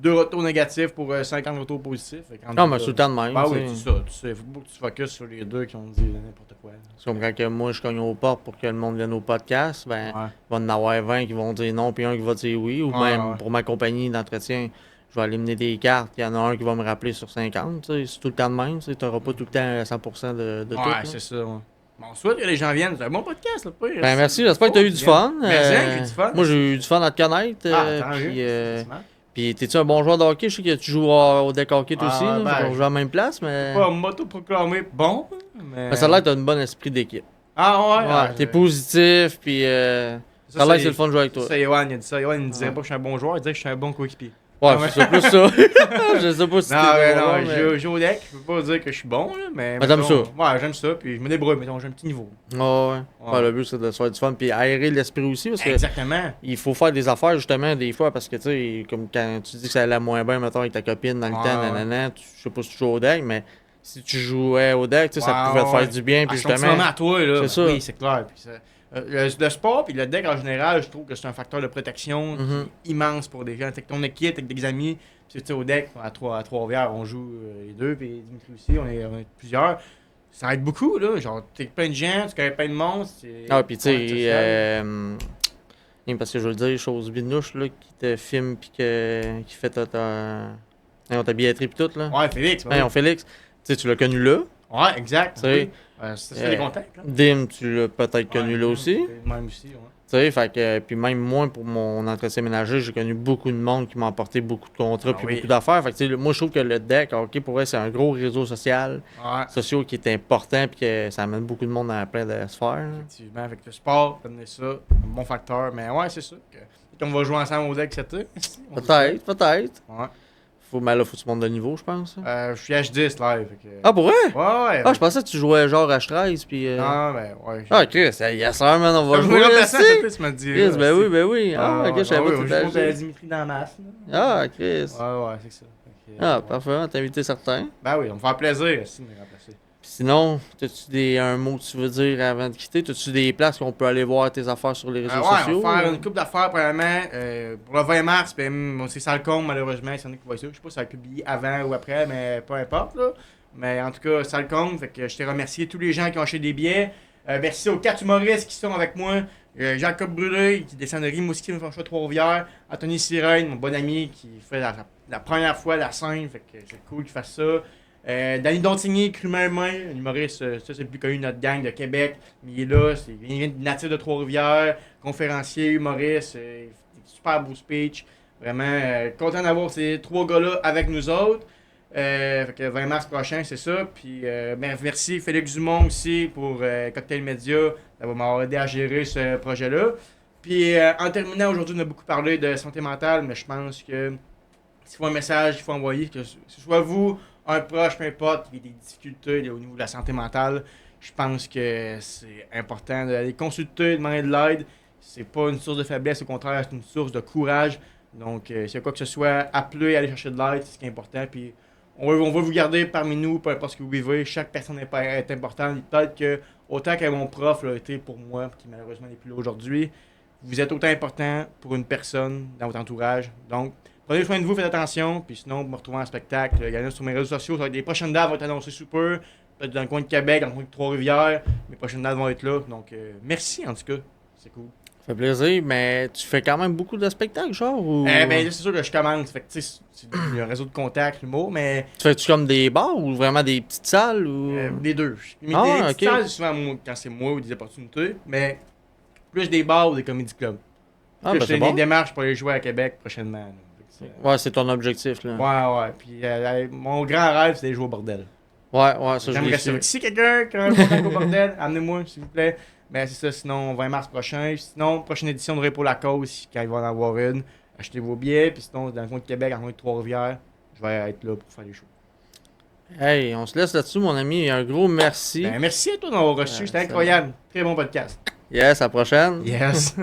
2 retours négatifs pour 50 retours positifs. Fait qu'en Non, tout mais cas, c'est tout le temps de même. Ah tu oui, sais. c'est ça. Tu sais, faut pas que tu te focuses sur les deux qui ont dit n'importe quoi. C'est comme quand que moi, je cogne aux portes pour que le monde vienne au podcast, ben, Ouais. il va en avoir 20 qui vont dire non, puis un qui va dire oui. Ou Ouais, même ouais. pour ma compagnie d'entretien, je vais aller mener des cartes, il y en a un qui va me rappeler sur 50. Tu sais, c'est tout le temps de même. Tu n'auras pas tout le temps 100% de tout. Ouais, là. c'est ça. Ouais. Bon, on souhaite que les gens viennent. C'est un bon podcast, là. Ben merci, j'espère que tu as eu du fun. Merci, j'ai eu du fun. Moi, j'ai eu du fun à te connaître. Ah, tant mieux. Puis, C'est smart. puis t'es-tu un bon joueur de hockey? Je sais que tu joues au deck hockey toi Ah, aussi. ben, là, on joue à la même place, mais. Pas m'auto-proclamer bon, mais... Mais ça a l'air que t'as un bon esprit d'équipe. Ah ouais? Ouais, Ah, t'es positif, puis ça a l'air que c'est le fun de jouer avec toi. Ça, Yoann, il a dit ça. Yoann, il me disait pas que je suis un bon joueur, il disait que je suis un bon coéquipier. Ouais, Non, mais- c'est ça, plus ça. Je sais pas si Non, t'es mais bon, non, mais- je joue au deck, je peux pas dire que je suis bon, là, mais. Mais t'aimes mettons, ça? Ouais, j'aime ça, puis je me débrouille, mettons, j'ai un petit niveau. Ouais, ouais. Ouais. Ouais, le but, c'est de se faire du fun. Puis aérer l'esprit aussi, parce que Exactement. il faut faire des affaires, justement, des fois, parce que, tu sais, comme quand tu dis que ça allait moins bien, mettons, avec ta copine dans le Ouais, temps, ouais. nanana, je sais pas si tu joues au deck, mais si tu jouais au deck, tu sais, ça Ouais, pouvait te ouais. faire du bien, puis C'est ton petit justement... moment à toi, là. C'est Ben ça. Oui, c'est clair. Puis le sport puis le deck en général, je trouve que c'est un facteur de protection Mhm. qui est immense pour des gens. Avec ton équipe, avec des amis, puis tu sais, au deck, à Trois-Rivières, on joue les deux, puis Dimitri aussi, on est plusieurs. Ça aide beaucoup, là. Genre, t'es plein de gens, tu connais plein de monde. Ah, puis tu contact social. sais, parce que je veux le dire, chose binouche, là, qui te filme, puis qui fait ta billetterie, puis tout, là. Ouais, Félix. Hey, on Félix, tu sais, tu l'as connu là. Ouais, exact. Tu sais, C'est ça les contacts, là. Dim, tu l'as peut-être connu Ouais, là aussi. Même aussi, ouais. Tu sais, fait que, puis même moi, pour mon entretien ménager, j'ai connu beaucoup de monde qui m'a apporté beaucoup de contrats, Ah puis oui. beaucoup d'affaires. Fait que, tu sais, moi, je trouve que le deck, ok, pour vrai, c'est un gros réseau social, Ouais. social qui est important, puis que ça amène beaucoup de monde dans plein de sphères. là. Effectivement, avec le sport, amener ça, un bon facteur. Mais ouais, c'est ça. On va jouer ensemble au deck cet été. Peut-être, peut-être. Ouais. Mais là, faut que tu montes de niveau, je pense. Je suis H10 live. Fait que... Ah, pour vrai? Ouais. Ah, je pensais que tu jouais genre H13, puis... Non, ben ouais. Ah, Chris, yes, sir, man, on va Je jouer vais là remplacer aussi. cet été, tu m'as dit. Chris, là, ben aussi. oui, ben oui. Ah, ok, je savais pas que On tu joue étais Dimitri dans la masse. Ah, Chris. Ouais, c'est ça. Fait que, Ah, ouais. parfait, on t'a invité certains. Ben oui, on me faire plaisir aussi de me remplacer. Puis sinon, t'as-tu un mot que tu veux dire avant de quitter? T'as-tu des places qu'on peut aller voir tes affaires sur les réseaux Ouais, sociaux? on va faire une coupe d'affaires, premièrement, pour le 20 mars, puis c'est Salcombe, malheureusement, il y en a qui voient ça. Je sais pas si ça va être publié avant ou après, mais peu importe, là. Mais en tout cas, Salcombe, fait que je t'ai remercié tous les gens qui ont acheté des billets. Merci aux 4 humoristes qui sont avec moi. Jacob Brûlé, qui descend de Rimouski, me fait Trois-Rivières. Anthony Sirène, mon bon ami, qui fait la première fois la scène, fait que c'est cool qu'il fasse ça. Danny Dontigny, Crumel Main, un humoriste, ça c'est le plus connu de notre gang de Québec, mais il est là, il vient de natif de Trois-Rivières, conférencier, humoriste, il fait des super beaux speech. Vraiment content d'avoir ces 3 gars-là avec nous autres. Fait que 20 mars prochain, c'est ça. Puis merci Félix Dumont aussi pour Cocktail Media d'avoir m'avoir aidé à gérer ce projet-là. Puis en terminant, aujourd'hui, on a beaucoup parlé de santé mentale, mais je pense que s'il faut un message qu'il faut envoyer, que ce soit vous, un proche, peu importe, qui a des difficultés là, au niveau de la santé mentale, je pense que c'est important d'aller consulter, de demander de l'aide. C'est pas une source de faiblesse, au contraire, c'est une source de courage. Donc, s'il y a quoi que ce soit, appelez, allez chercher de l'aide, c'est ce qui est important. Puis, on va vous garder parmi nous, peu importe ce que vous vivez. Chaque personne est importante. Peut-être que, autant que mon prof l'a été pour moi, qui malheureusement n'est plus là aujourd'hui, vous êtes autant important pour une personne dans votre entourage. Donc, prenez soin de vous, faites attention. Puis sinon, vous me retrouvez en spectacle. Il y en a sur mes réseaux sociaux. Ça va être des prochaines dates vont être annoncées sous peu. Peut-être dans le coin de Québec, dans le coin de Trois-Rivières. Mes prochaines dates vont être là. Donc, merci en tout cas. C'est cool. Ça fait plaisir, mais tu fais quand même beaucoup de spectacles, genre? Ou... Ben, là, c'est sûr que je commence. Fait que, tu sais, il y a un réseau de contacts, l'humour, mais. Tu fais-tu comme des bars ou vraiment des petites salles? Ou... Les deux. Mais Ah, des ok. petites salles, souvent quand c'est moi ou des opportunités. Mais plus des bars ou des comédie clubs. Ah, Puis ben je fais c'est des bon. démarches pour aller jouer à Québec prochainement. Là. Fait que c'est- Ouais, c'est ton objectif, là. Ouais. Puis mon grand rêve, c'est d'aller jouer au bordel. Ouais, ça je J'aimerais l'ai ça. su. Si quelqu'un qui a un contact au bordel, amenez-moi, s'il vous plaît. Mais c'est ça, sinon, 20 mars prochain. Sinon, prochaine édition de Ré pour la cause, quand il va en avoir une. Achetez vos billets. Puis sinon, dans le coin de Québec, dans le coin de Trois-Rivières, je vais être là pour faire les shows. Hey, on se laisse là-dessus, mon ami. Un gros merci. Ben, merci à toi d'avoir reçu. C'était ça- incroyable. Très bon podcast. Yes, à la prochaine. Yes.